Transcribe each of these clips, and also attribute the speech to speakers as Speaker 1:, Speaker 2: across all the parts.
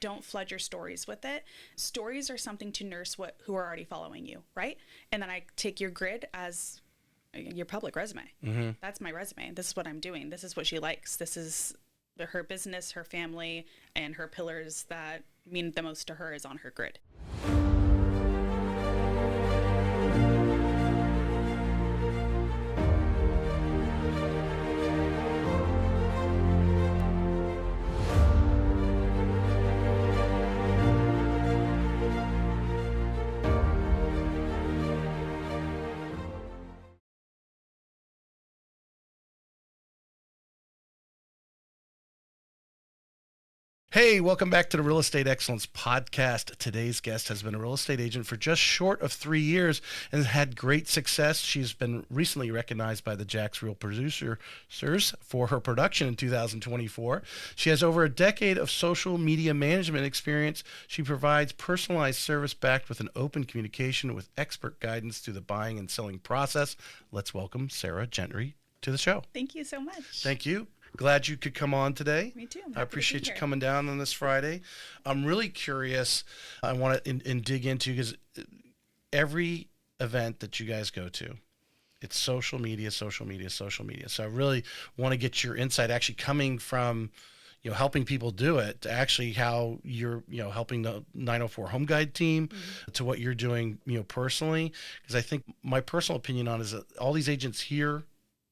Speaker 1: don't flood your stories with it. Stories are something to nurse who are already following you, right? And then I take your grid as your public resume. Mm-hmm. That's my resume. This is what I'm doing. This is what she likes. This is her business, her family, and her pillars that mean the most to her is on her grid.
Speaker 2: Hey, welcome back to the Real Estate Excellence Podcast. Today's guest has been a real estate agent for just short of 3 years and has had great success. She's been recently recognized by the Jacksonville producers for her production in 2024. She has over a decade of social media management experience. She provides personalized service backed with an open communication with expert guidance through the buying and selling process. Let's welcome Sara Gentry to the show.
Speaker 1: Thank you so much.
Speaker 2: Thank you. Glad you could come on today.
Speaker 1: Me too.
Speaker 2: I appreciate you coming down on this Friday. I'm really curious. I want to dig into, because every event that you guys go to, it's social media, social media, social media. So I really want to get your insight, actually coming from, helping people do it, to actually how you're, helping the 904 Home Guide team, to what you're doing, personally. Because I think my personal opinion on it is that all these agents hear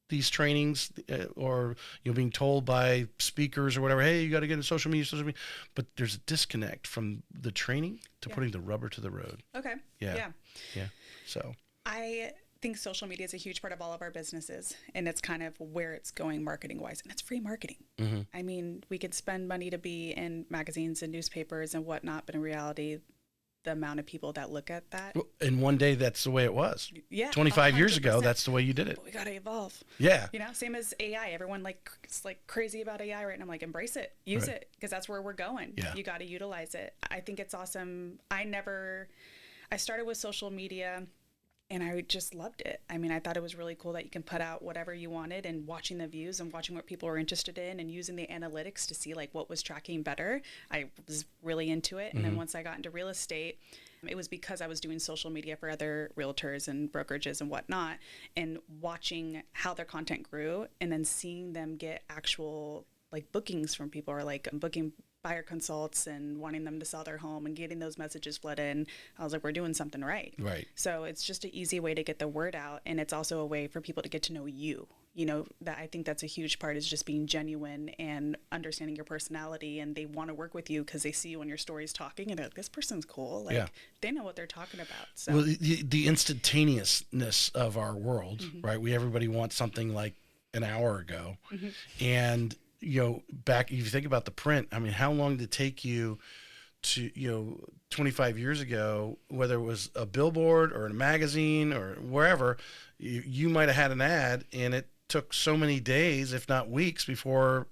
Speaker 2: these trainings or being told by speakers or whatever, hey, you got to get into social media, but there's a disconnect from the training to putting the rubber to the road.
Speaker 1: Okay.
Speaker 2: Yeah. So
Speaker 1: I think social media is a huge part of all of our businesses, and it's kind of where it's going marketing wise, and it's free marketing. Mm-hmm. I mean, we could spend money to be in magazines and newspapers and whatnot, but in reality, the amount of people that look at that.
Speaker 2: In one day, that's the way it was.
Speaker 1: Yeah.
Speaker 2: 25
Speaker 1: 100%.
Speaker 2: years ago, that's the way you did it.
Speaker 1: But we got to evolve.
Speaker 2: Yeah.
Speaker 1: Same as AI. Everyone is crazy about AI right now. I'm like, embrace it, use it, because that's where we're going.
Speaker 2: Yeah.
Speaker 1: You got to utilize it. I think it's awesome. I started with social media and I just loved it. I mean, I thought it was really cool that you can put out whatever you wanted, and watching the views and watching what people were interested in and using the analytics to see what was tracking better. I was really into it. And then once I got into real estate, it was because I was doing social media for other realtors and brokerages and whatnot, and watching how their content grew, and then seeing them get actual bookings from people, or booking buyer consults and wanting them to sell their home and getting those messages flooded in. I was like, we're doing something right.
Speaker 2: Right.
Speaker 1: So it's just an easy way to get the word out. And it's also a way for people to get to know you. That I think that's a huge part, is just being genuine and understanding your personality. And they want to work with you because they see you on your stories talking, and they're like, this person's cool. They know what they're talking about. So. Well,
Speaker 2: the instantaneousness of our world, right? Everybody wants something like an hour ago. And back, if you think about the print, I mean, how long did it take you to, 25 years ago, whether it was a billboard or a magazine or wherever, you might have had an ad, and it took so many days, if not weeks, before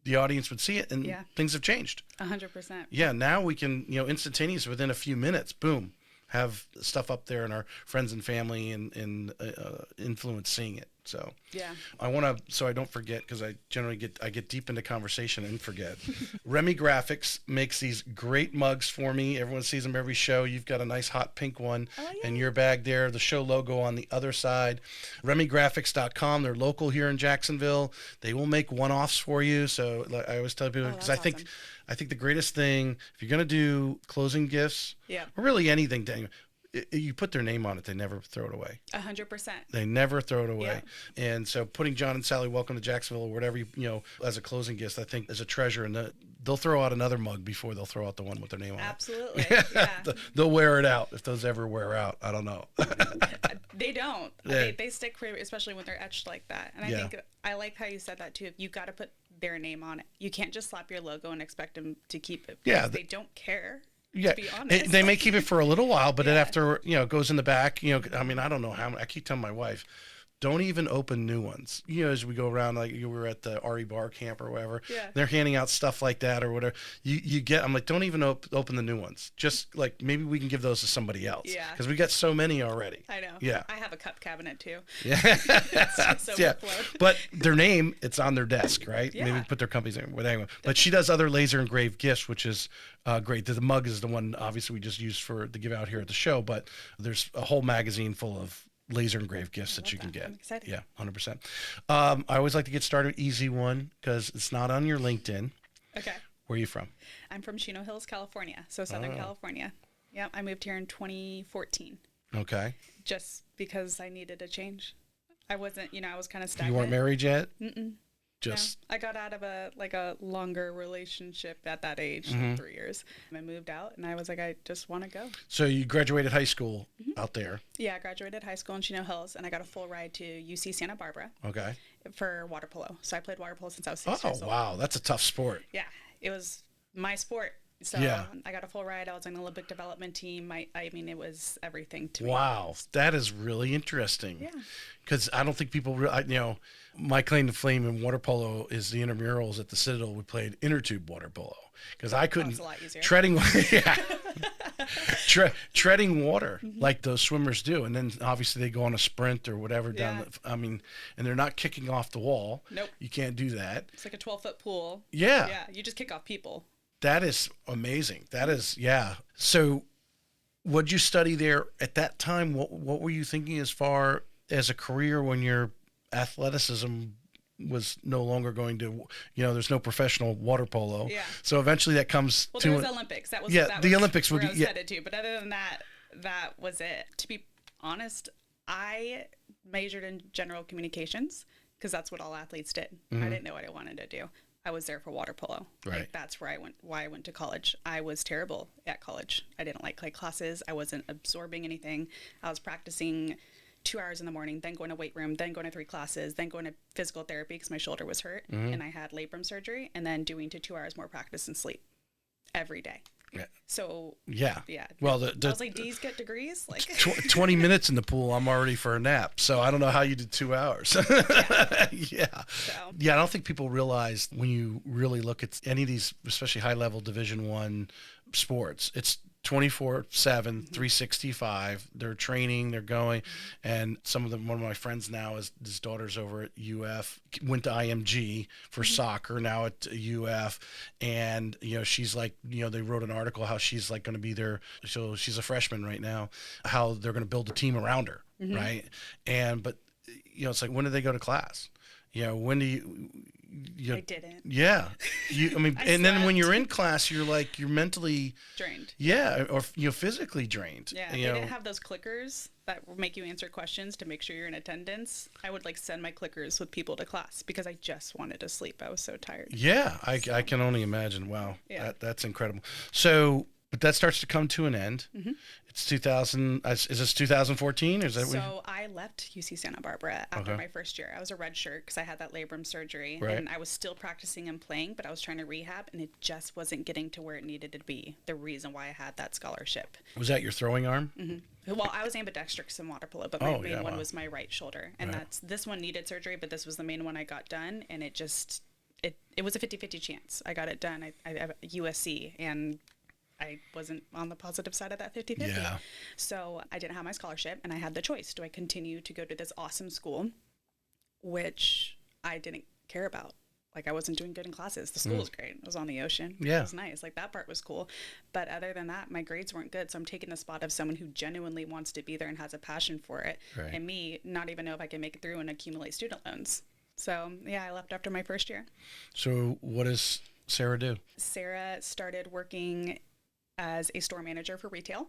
Speaker 2: the audience would see it, and things have changed.
Speaker 1: 100%.
Speaker 2: Yeah, now we can, instantaneous, within a few minutes, boom, have stuff up there, and our friends and family and influence seeing it. So I want to, so I don't forget, because I generally get deep into conversation and forget. Remy Graphics makes these great mugs for me. Everyone sees them every show. You've got a nice hot pink one in your bag there. The show logo on the other side. RemyGraphics.com. They're local here in Jacksonville. They will make one-offs for you. So I always tell people, because I think the greatest thing, if you're going to do closing gifts, or really anything, you put their name on it, they never throw it away.
Speaker 1: 100%.
Speaker 2: They never throw it away. Yeah. And so putting John and Sally Welcome to Jacksonville, or whatever, as a closing gift, I think is a treasure. And they'll throw out another mug before they'll throw out the one with their name on it.
Speaker 1: Absolutely. Yeah.
Speaker 2: They'll wear it out, if those ever wear out. I don't know.
Speaker 1: They don't.
Speaker 2: Yeah.
Speaker 1: They stick, especially when they're etched like that. And I think I like how you said that too. You got to put their name on it. You can't just slap your logo and expect them to keep it. Yeah. They don't care.
Speaker 2: Yeah,
Speaker 1: to be honest.
Speaker 2: They may keep it for a little while, but then after, it goes in the back, I mean, I don't know how, I keep telling my wife, don't even open new ones. You know, as we go around, like you were at the RE Bar Camp or whatever, they're handing out stuff like that or whatever. I'm like, don't even open the new ones. Just like, maybe we can give those to somebody else.
Speaker 1: Yeah.
Speaker 2: Because we got so many already.
Speaker 1: I know.
Speaker 2: Yeah.
Speaker 1: I have a cup cabinet too.
Speaker 2: Yeah.
Speaker 1: It's
Speaker 2: yeah.
Speaker 1: overflowed.
Speaker 2: But their name, it's on their desk, right?
Speaker 1: Yeah.
Speaker 2: Maybe put their company's name. But anyway, but she does other laser engraved gifts, which is great. The mug is the one, obviously, we just used to give out here at the show, but there's a whole magazine full of laser engraved gifts that you can get.
Speaker 1: I'm excited.
Speaker 2: Yeah, 100%. I always like to get started easy one because it's not on your LinkedIn.
Speaker 1: Okay.
Speaker 2: Where are you from?
Speaker 1: I'm from Chino Hills, California. So Southern California. Yeah, I moved here in 2014.
Speaker 2: Okay.
Speaker 1: Just because I needed a change. I wasn't, I was kind of stagnant.
Speaker 2: You weren't married yet?
Speaker 1: Mm-mm.
Speaker 2: Just.
Speaker 1: No. I got out of a longer relationship at that age, 3 years. I moved out and I was like, I just want to go.
Speaker 2: So you graduated high school out there?
Speaker 1: Yeah, I graduated high school in Chino Hills and I got a full ride to UC Santa Barbara.
Speaker 2: Okay.
Speaker 1: For water polo. So I played water polo since I was 6 years old.
Speaker 2: Oh, wow. That's a tough sport.
Speaker 1: Yeah, it was my sport. So I got a full ride. I was on the Olympic development team. It was everything to me.
Speaker 2: Wow, that is really interesting.
Speaker 1: Yeah.
Speaker 2: Because I don't think people, my claim to fame in water polo is the intramurals at the Citadel. We played inner tube water polo because I couldn't.
Speaker 1: It's a lot easier.
Speaker 2: Treading water like those swimmers do, and then obviously they go on a sprint or whatever down. And they're not kicking off the wall.
Speaker 1: Nope.
Speaker 2: You can't do that.
Speaker 1: It's like a 12-foot pool.
Speaker 2: Yeah.
Speaker 1: Yeah. You just kick off people.
Speaker 2: That is amazing. That is, yeah. So what'd you study there at that time? What were you thinking as far as a career when your athleticism was no longer going to, there's no professional water polo.
Speaker 1: Yeah.
Speaker 2: So eventually that comes
Speaker 1: to...
Speaker 2: Well,
Speaker 1: there was Olympics. That was
Speaker 2: the Olympics
Speaker 1: where
Speaker 2: would
Speaker 1: I was headed to. But other than that, that was it. To be honest, I majored in general communications because that's what all athletes did. I didn't know what I wanted to do. I was there for water polo.
Speaker 2: Right.
Speaker 1: Like, that's why I went to college. I was terrible at college. I didn't like classes. I wasn't absorbing anything. I was practicing 2 hours in the morning, then going to weight room, then going to 3 classes, then going to physical therapy because my shoulder was hurt and I had labrum surgery, and then doing 2 hours more practice and sleep every day.
Speaker 2: Yeah.
Speaker 1: So
Speaker 2: yeah.
Speaker 1: Well, I was like, D's get degrees. Like
Speaker 2: 20 minutes in the pool, I'm already for a nap. So I don't know how you did 2 hours. Yeah. So. Yeah, I don't think people realize when you really look at any of these, especially high-level Division I sports, it's 24/7, 365. They're training, they're going, and some of them. One of my friends now is his daughter's over at UF. Went to IMG for soccer, now at UF, and she's like, they wrote an article how she's like going to be there. So she's a freshman right now. How they're going to build a team around her, right? But it's like, when do they go to class? When do you?
Speaker 1: I didn't.
Speaker 2: Yeah. And then when you're in class, you're mentally
Speaker 1: drained.
Speaker 2: Yeah. Or, physically drained.
Speaker 1: Yeah. They didn't have those clickers that make you answer questions to make sure you're in attendance. I would send my clickers with people to class because I just wanted to sleep. I was so tired. Yeah.
Speaker 2: I can only imagine. Wow. Yeah. That's incredible. So, but that starts to come to an end. It's 2000. Is this 2014? Or is that
Speaker 1: so I left UC Santa Barbara after my first year. I was a red shirt because I had that labrum surgery, and I was still practicing and playing, but I was trying to rehab, and it just wasn't getting to where it needed to be. The reason why I had that scholarship.
Speaker 2: Was that your throwing arm?
Speaker 1: Well, I was ambidextrous in water polo, but my main one was my right shoulder, and this one needed surgery, but this was the main one I got done, and it was a 50-50 chance. I got it done. I have USC, and I wasn't on the positive side of that 50-50. Yeah. So I didn't have my scholarship, and I had the choice. Do I continue to go to this awesome school, which I didn't care about? I wasn't doing good in classes. The school was great. It was on the ocean. Yeah. It was nice. That part was cool. But other than that, my grades weren't good. So I'm taking the spot of someone who genuinely wants to be there and has a passion for it. Right. And me not even know if I can make it through and accumulate student loans. So, yeah, I left after my first year.
Speaker 2: So what does Sara do?
Speaker 1: Sara started working as a store manager for retail,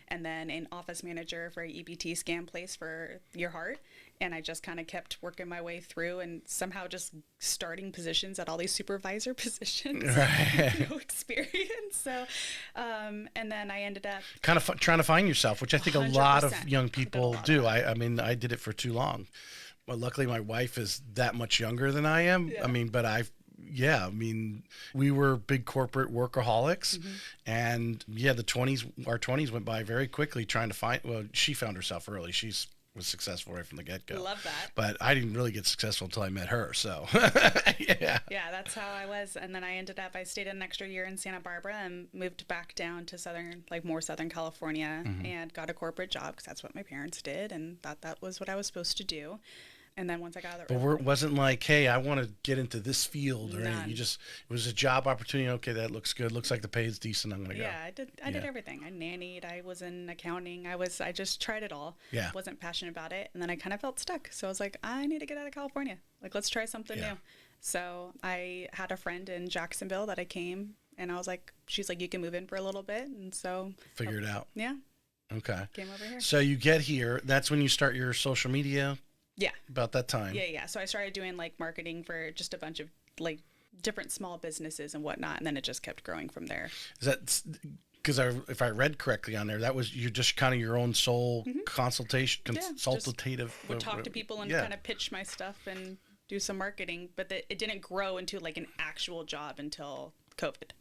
Speaker 1: and then an office manager for a EBT scan place for your heart. And I just kind of kept working my way through and somehow just starting positions at all these supervisor positions. Right. No experience. So, and then I ended up
Speaker 2: kind of trying to find yourself, which I think 100%. A lot of young people do. I did it for too long. Well, luckily my wife is that much younger than I am. Yeah. We were big corporate workaholics, and our 20s went by very quickly trying to find. Well, she found herself early. She's was successful right from the get-go.
Speaker 1: Love that.
Speaker 2: But I didn't really get successful until I met her. So,
Speaker 1: yeah, that's how I was. And then I stayed an extra year in Santa Barbara and moved back down to more Southern California, and got a corporate job because that's what my parents did, and thought that was what I was supposed to do. And then once I got out of
Speaker 2: But it wasn't like, hey, I want to get into this field or anything. It was a job opportunity. Okay, that looks good. Looks like the pay is decent. I'm going to go.
Speaker 1: Yeah, I did everything. I nannied. I was in accounting. I just tried it all.
Speaker 2: Yeah.
Speaker 1: Wasn't passionate about it. And then I kind of felt stuck. So I was like, I need to get out of California. Like, let's try something new. So I had a friend in Jacksonville that I came, and I was like, she's like, you can move in for a little bit. And so.
Speaker 2: Figure it out.
Speaker 1: Yeah.
Speaker 2: Okay.
Speaker 1: Came over here.
Speaker 2: So you get here. That's when you start your social media.
Speaker 1: Yeah.
Speaker 2: About that time.
Speaker 1: Yeah. So I started doing like marketing for just a bunch of like different small businesses and whatnot. And then it just kept growing from there.
Speaker 2: Is that because if I read correctly on there, that was you're just kind of your own sole consultative.
Speaker 1: Would talk to people and kind of pitch my stuff and do some marketing. But it didn't grow into like an actual job until COVID.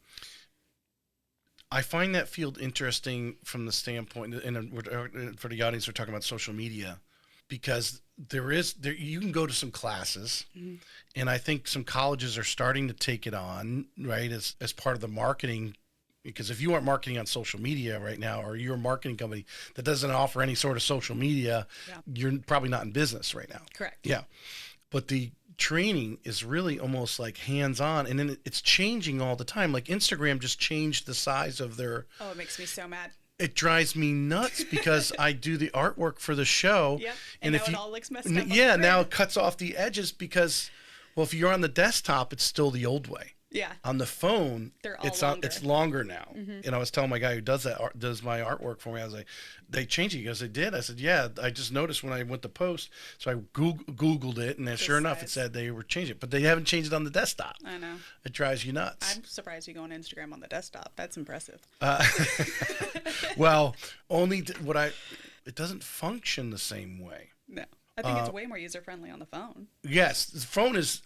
Speaker 2: I find that field interesting from the standpoint, and for the audience, we're talking about social media. Because you can go to some classes, and I think some colleges are starting to take it on, right, as part of the marketing. Because if you aren't marketing on social media right now, or you're a marketing company that doesn't offer any sort of social media, you're probably not in business right now.
Speaker 1: Correct.
Speaker 2: Yeah. But the training is really almost like hands-on, and then it's changing all the time. Like Instagram just changed the size of their...
Speaker 1: Oh, it makes me so mad.
Speaker 2: It drives me nuts because I do the artwork for the show.
Speaker 1: Yeah, and now it all looks messed up.
Speaker 2: Yeah, now it cuts off the edges because, well, if you're on the desktop, it's still the old way.
Speaker 1: Yeah.
Speaker 2: On the phone,
Speaker 1: They're all
Speaker 2: it's longer now. And I was telling my guy who does my artwork for me, I was like, they changed it. He goes, they did? I said, yeah, I just noticed when I went to post. So I Googled it, and then sure enough, it said they were changing it. But they haven't changed it on the desktop.
Speaker 1: I know.
Speaker 2: It drives you nuts.
Speaker 1: I'm surprised you go on Instagram on the desktop. That's impressive.
Speaker 2: Well, it doesn't function the same way.
Speaker 1: No. I think it's way more user-friendly on the phone.
Speaker 2: Yes, the phone is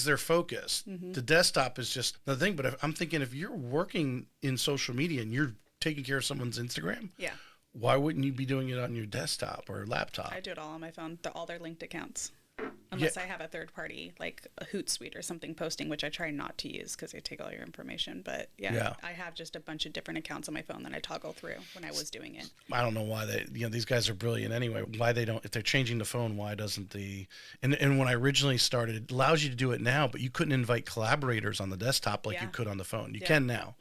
Speaker 2: their focus. The desktop is just the thing. But I'm thinking if you're working in social media and you're taking care of someone's Instagram, why wouldn't you be doing it on your desktop or laptop?
Speaker 1: I do it all on my phone. They're all their linked accounts. Unless I have a third party, like a Hootsuite or something posting, which I try not to use because they take all your information. But I have just a bunch of different accounts on my phone that I toggle through when I was doing it.
Speaker 2: I don't know why these guys are brilliant anyway. Why they don't, if they're changing the phone, why doesn't and when I originally started, it allows you to do it now, but you couldn't invite collaborators on the desktop like you could on the phone. You can now.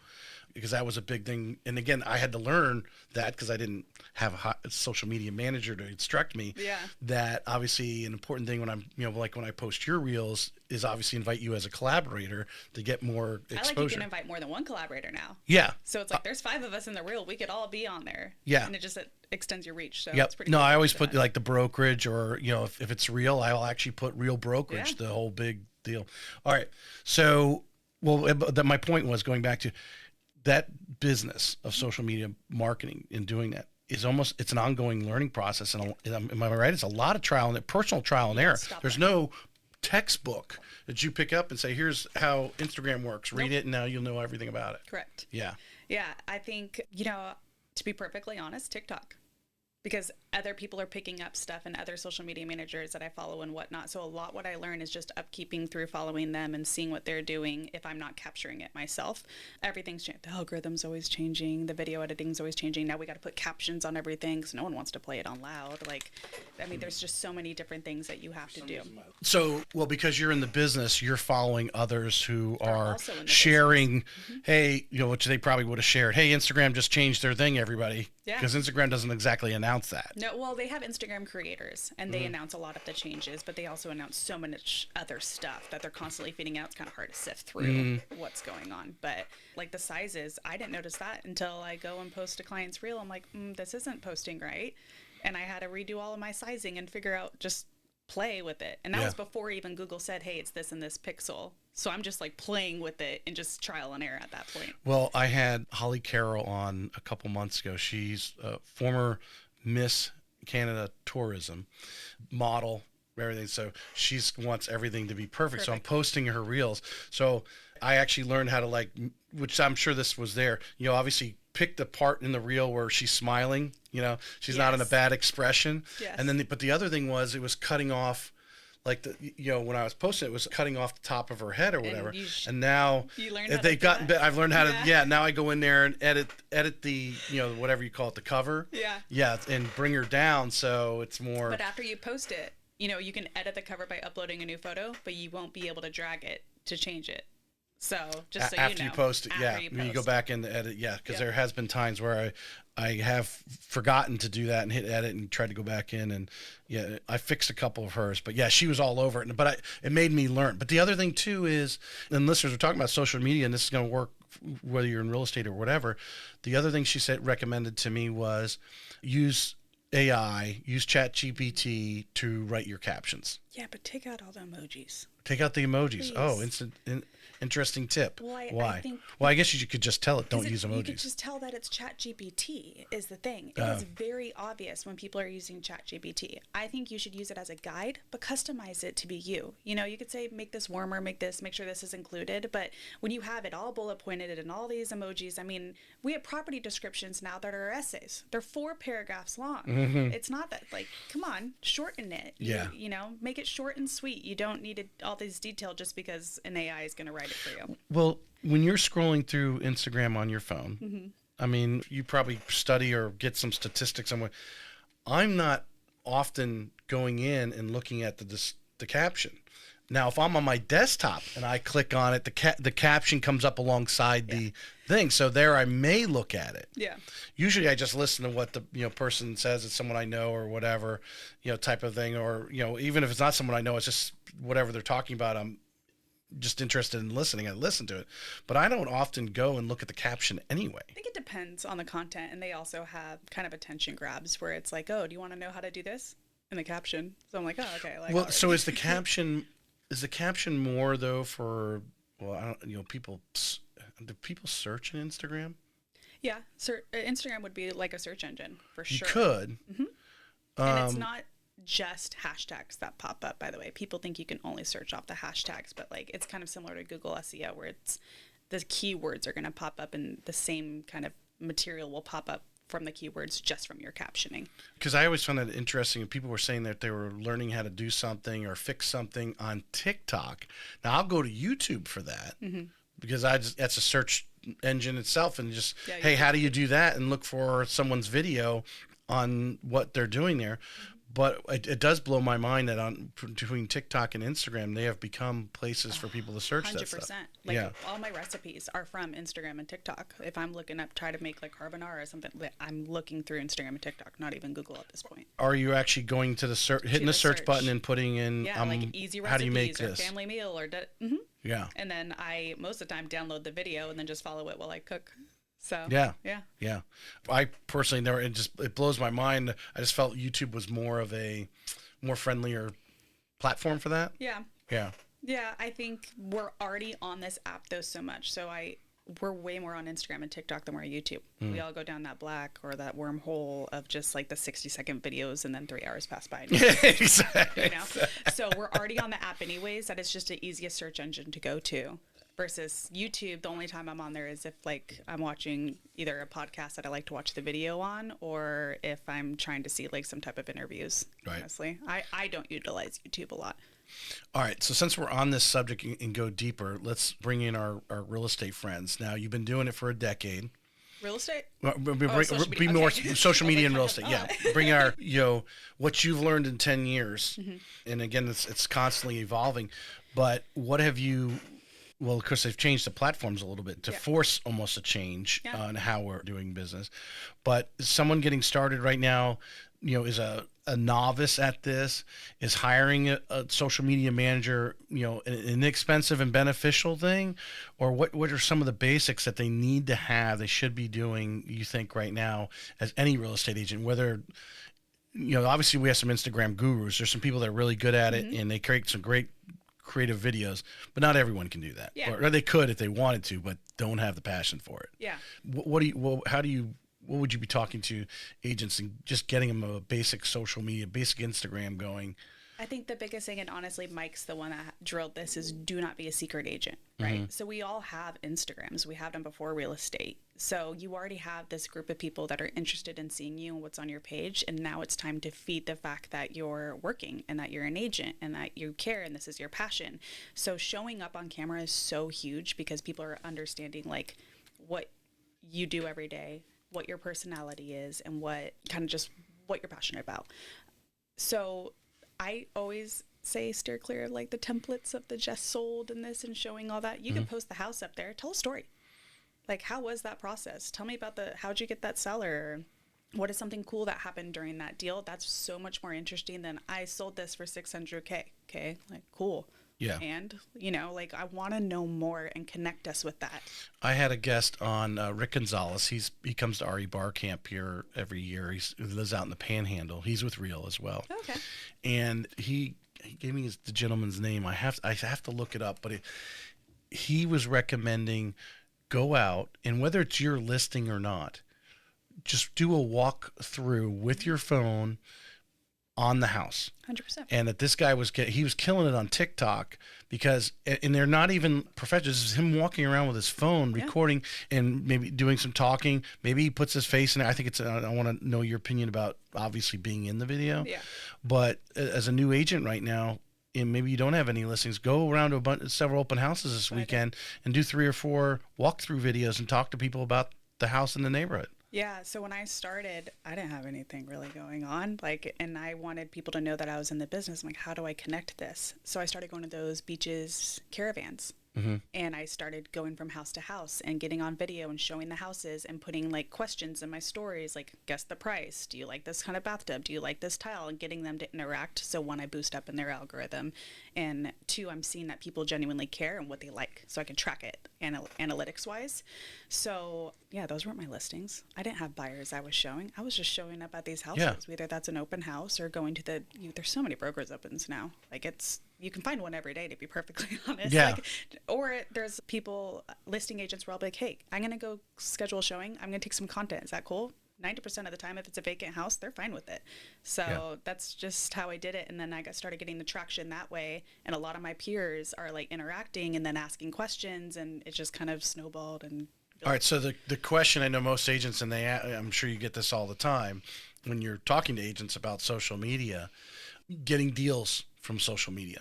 Speaker 2: Because that was a big thing. And again, I had to learn that because I didn't have a social media manager to instruct me. Yeah. That obviously an important thing when I'm, like when I post your reels is obviously invite you as a collaborator to get more exposure.
Speaker 1: I like you can invite more than one collaborator now.
Speaker 2: Yeah.
Speaker 1: So it's like there's 5 of us in the reel. We could all be on there.
Speaker 2: Yeah.
Speaker 1: And it extends your reach. So it's pretty
Speaker 2: No,
Speaker 1: cool
Speaker 2: I always put like the brokerage or, if it's real, I'll actually put real brokerage, the whole big deal. All right. So, my point was going back to that business of social media marketing and doing that is it's an ongoing learning process. And am I right? It's a lot of personal trial and error. There's no textbook that you pick up and say, here's how Instagram works. Read it and now you'll know everything about it.
Speaker 1: Correct.
Speaker 2: Yeah.
Speaker 1: Yeah. I think, to be perfectly honest, TikTok. Because other people are picking up stuff and other social media managers that I follow and whatnot. So a lot what I learn is just upkeeping through following them and seeing what they're doing if I'm not capturing it myself. Everything's changing. The algorithm's always changing. The video editing's always changing. Now we got to put captions on everything because no one wants to play it on loud. There's just so many different things that you have to do.
Speaker 2: So, because you're in the business, you're following others who are sharing, hey, which they probably would have shared. Hey, Instagram just changed their thing, everybody. Yeah. Because Instagram doesn't exactly announce that.
Speaker 1: No, well, they have Instagram creators, and they announce a lot of the changes, but they also announce so much other stuff that they're constantly feeding out. It's kind of hard to sift through what's going on. But, like, the sizes, I didn't notice that until I go and post a client's reel. I'm like, this isn't posting right. And I had to redo all of my sizing and figure out, just play with it. And that was before even Google said, hey, it's this and this pixel. So I'm just like playing with it and just trial and error at that point.
Speaker 2: Well, I had Holly Carroll on a couple months ago. She's a former Miss Canada tourism model, everything. So she wants everything to be perfect. So I'm posting her reels. So I actually learned how to which I'm sure this was there, obviously pick the part in the reel where she's smiling, she's not in a
Speaker 1: Yes.
Speaker 2: bad expression.
Speaker 1: Yes.
Speaker 2: And then, but the other thing was, it was cutting off, like when I was posting, it was cutting off the top of her head or whatever. And now
Speaker 1: You learned how to
Speaker 2: they've
Speaker 1: do
Speaker 2: gotten,
Speaker 1: that?
Speaker 2: I've learned how to,
Speaker 1: Yeah.
Speaker 2: now I go in there and edit the, whatever you call it, the cover.
Speaker 1: Yeah.
Speaker 2: Yeah. And bring her down. So it's more.
Speaker 1: But after you post it, you can edit the cover by uploading a new photo, but you won't be able to drag it to change it. So just so
Speaker 2: after
Speaker 1: you
Speaker 2: you post it,
Speaker 1: after
Speaker 2: you go back and edit, because there has been times where I have forgotten to do that and hit edit and tried to go back in, and I fixed a couple of hers, but she was all over it. But it made me learn. But the other thing too is, and listeners are talking about social media, and this is going to work whether you're in real estate or whatever. The other thing she recommended to me was use AI, use ChatGPT to write your captions.
Speaker 1: Yeah, but take out all the emojis.
Speaker 2: Take out the emojis.
Speaker 1: Please.
Speaker 2: Oh, interesting tip.
Speaker 1: Well,
Speaker 2: Why?
Speaker 1: I think,
Speaker 2: well, I guess you could just tell it, don't use emojis.
Speaker 1: You could just tell that it's ChatGPT is the thing. It is very obvious when people are using ChatGPT. I think you should use it as a guide, but customize it to be you. You could say, make this warmer, make sure this is included. But when you have it all bullet pointed and all these emojis, I mean, we have property descriptions now that are essays. They're 4 paragraphs long.
Speaker 2: Mm-hmm.
Speaker 1: It's not that, come on, shorten it. Make it short and sweet. You don't need all these detail just because an AI is going to write it for you.
Speaker 2: Well, when you're scrolling through Instagram on your phone,
Speaker 1: Mm-hmm.
Speaker 2: I mean, you probably study or get some statistics somewhere. I'm not often going in and looking at the caption. Now, if I'm on my desktop and I click on it, the caption comes up alongside the thing. So there I may look at it.
Speaker 1: Yeah.
Speaker 2: Usually I just listen to what the person says. It's someone I know or whatever, type of thing. Or, even if it's not someone I know, it's just whatever they're talking about. I'm just interested in listening. I listen to it. But I don't often go and look at the caption anyway.
Speaker 1: I think it depends on the content. And they also have kind of attention grabs where it's like, oh, do you want to know how to do this? In the caption. So I'm like, oh, okay.
Speaker 2: Well, so is the caption... Is the caption more though for people? Do people search in Instagram?
Speaker 1: Yeah, Instagram would be like a search engine for sure.
Speaker 2: You could,
Speaker 1: and it's not just hashtags that pop up. By the way, people think you can only search off the hashtags, but it's kind of similar to Google SEO, where it's the keywords are going to pop up, and the same kind of material will pop up from the keywords just from your captioning. Because
Speaker 2: I always found that interesting. People were saying that they were learning how to do something or fix something on TikTok. Now I'll go to YouTube for that because that's a search engine itself, and just hey, how do you do that? And look for someone's video on what they're doing there. But it does blow my mind that between TikTok and Instagram, they have become places for people to search 100%. That stuff.
Speaker 1: All my recipes are from Instagram and TikTok. If I'm looking up, try to make carbonara or something, I'm looking through Instagram and TikTok, not even Google at this point.
Speaker 2: Are you actually going to hitting the search button and putting in,
Speaker 1: easy recipes,
Speaker 2: how do you make
Speaker 1: or
Speaker 2: this?
Speaker 1: Family meal or
Speaker 2: yeah.
Speaker 1: And then I most of the time download the video and then just follow it while I cook. So
Speaker 2: yeah. I personally never. It blows my mind. I just felt YouTube was more friendlier platform for that.
Speaker 1: Yeah.
Speaker 2: Yeah.
Speaker 1: Yeah, I think we're already on this app though so much. So we're way more on Instagram and TikTok than we're on YouTube. We all go down that black or that wormhole of just the 60-second videos, and then 3 hours pass by.
Speaker 2: Exactly.
Speaker 1: So we're already on the app anyways. That is just the easiest search engine to go to. Versus YouTube, the only time I'm on there is if I'm watching either a podcast that I like to watch the video on, or if I'm trying to see some type of interviews. Right. Honestly, I don't utilize YouTube a lot.
Speaker 2: All right. So since we're on this subject and go deeper, let's bring in our real estate friends. Now, you've been doing it for a decade.
Speaker 1: Real estate?
Speaker 2: Be more social media and real estate. Yeah. Bring our, what you've learned in 10 years. Mm-hmm. And again, it's constantly evolving. But what have you... Well, of course, they've changed the platforms a little bit to force almost a change on how we're doing business. But someone getting started right now, is a novice at this, is hiring a social media manager, an inexpensive and beneficial thing? Or what are some of the basics that they need to have, they should be doing, you think, right now, as any real estate agent, whether... obviously we have some Instagram gurus. There's some people that are really good at it, and they create some great creative videos, but not everyone can do that. Yeah. Or they could if they wanted to, but don't have the passion for it.
Speaker 1: Yeah.
Speaker 2: What would you be talking to agents and just getting them a basic social media, basic Instagram going?
Speaker 1: I think the biggest thing, and honestly, Mike's the one that drilled this, is do not be a secret agent, right? So we all have Instagrams. We have them before real estate. So you already have this group of people that are interested in seeing you and what's on your page. And now it's time to feed the fact that you're working and that you're an agent and that you care and this is your passion. So showing up on camera is so huge because people are understanding like what you do every day, what your personality is, and what kind of just what you're passionate about. So I always say steer clear of like the templates of the just sold and this and showing all that. You can post the house up there. Tell a story. Like, how was that process? Tell me about how'd you get that seller? What is something cool that happened during that deal? That's so much more interesting than I sold this for $600K. Okay. Like, cool.
Speaker 2: Yeah.
Speaker 1: And, like I want to know more and connect us with that.
Speaker 2: I had a guest on, Rick Gonzalez. He comes to RE Bar Camp here every year. He lives out in the Panhandle. He's with Real as well.
Speaker 1: Okay.
Speaker 2: And he gave me the gentleman's name. I have to look it up, but he was recommending go out, and whether it's your listing or not, just do a walk through with your phone on the house.
Speaker 1: 100%.
Speaker 2: And that this guy was killing it on TikTok because, and they're not even professionals. This is him walking around with his phone, recording and maybe doing some talking. Maybe he puts his face in it. I think I want to know your opinion about obviously being in the video.
Speaker 1: Yeah.
Speaker 2: But as a new agent right now, and maybe you don't have any listings, go around to several open houses this weekend and do 3 or 4 walkthrough videos and talk to people about the house in the neighborhood.
Speaker 1: Yeah. So when I started, I didn't have anything really going on. And I wanted people to know that I was in the business. I'm like, how do I connect this? So I started going to those beaches caravans. And I started going from house to house and getting on video and showing the houses and putting like questions in my stories, like guess the price. Do you like this kind of bathtub? Do you like this tile? And getting them to interact. So one, I boost up in their algorithm, and 2, I'm seeing that people genuinely care and what they like, so I can track it analytics wise. So yeah, those weren't my listings. I didn't have buyers I was showing. I was just showing up at these houses, whether that's an open house or going to there's so many brokers opens now. Like you can find one every day, to be perfectly honest.
Speaker 2: Yeah.
Speaker 1: Or there's people, listing agents where I'll be like, hey, I'm going to go schedule a showing. I'm going to take some content. Is that cool? 90% of the time, if it's a vacant house, they're fine with it. So that's just how I did it. And then I started getting the traction that way. And a lot of my peers are like interacting and then asking questions. And it just kind of snowballed. And
Speaker 2: all right. So the question, I know most agents, and I'm sure you get this all the time when you're talking to agents about social media, getting deals from social media.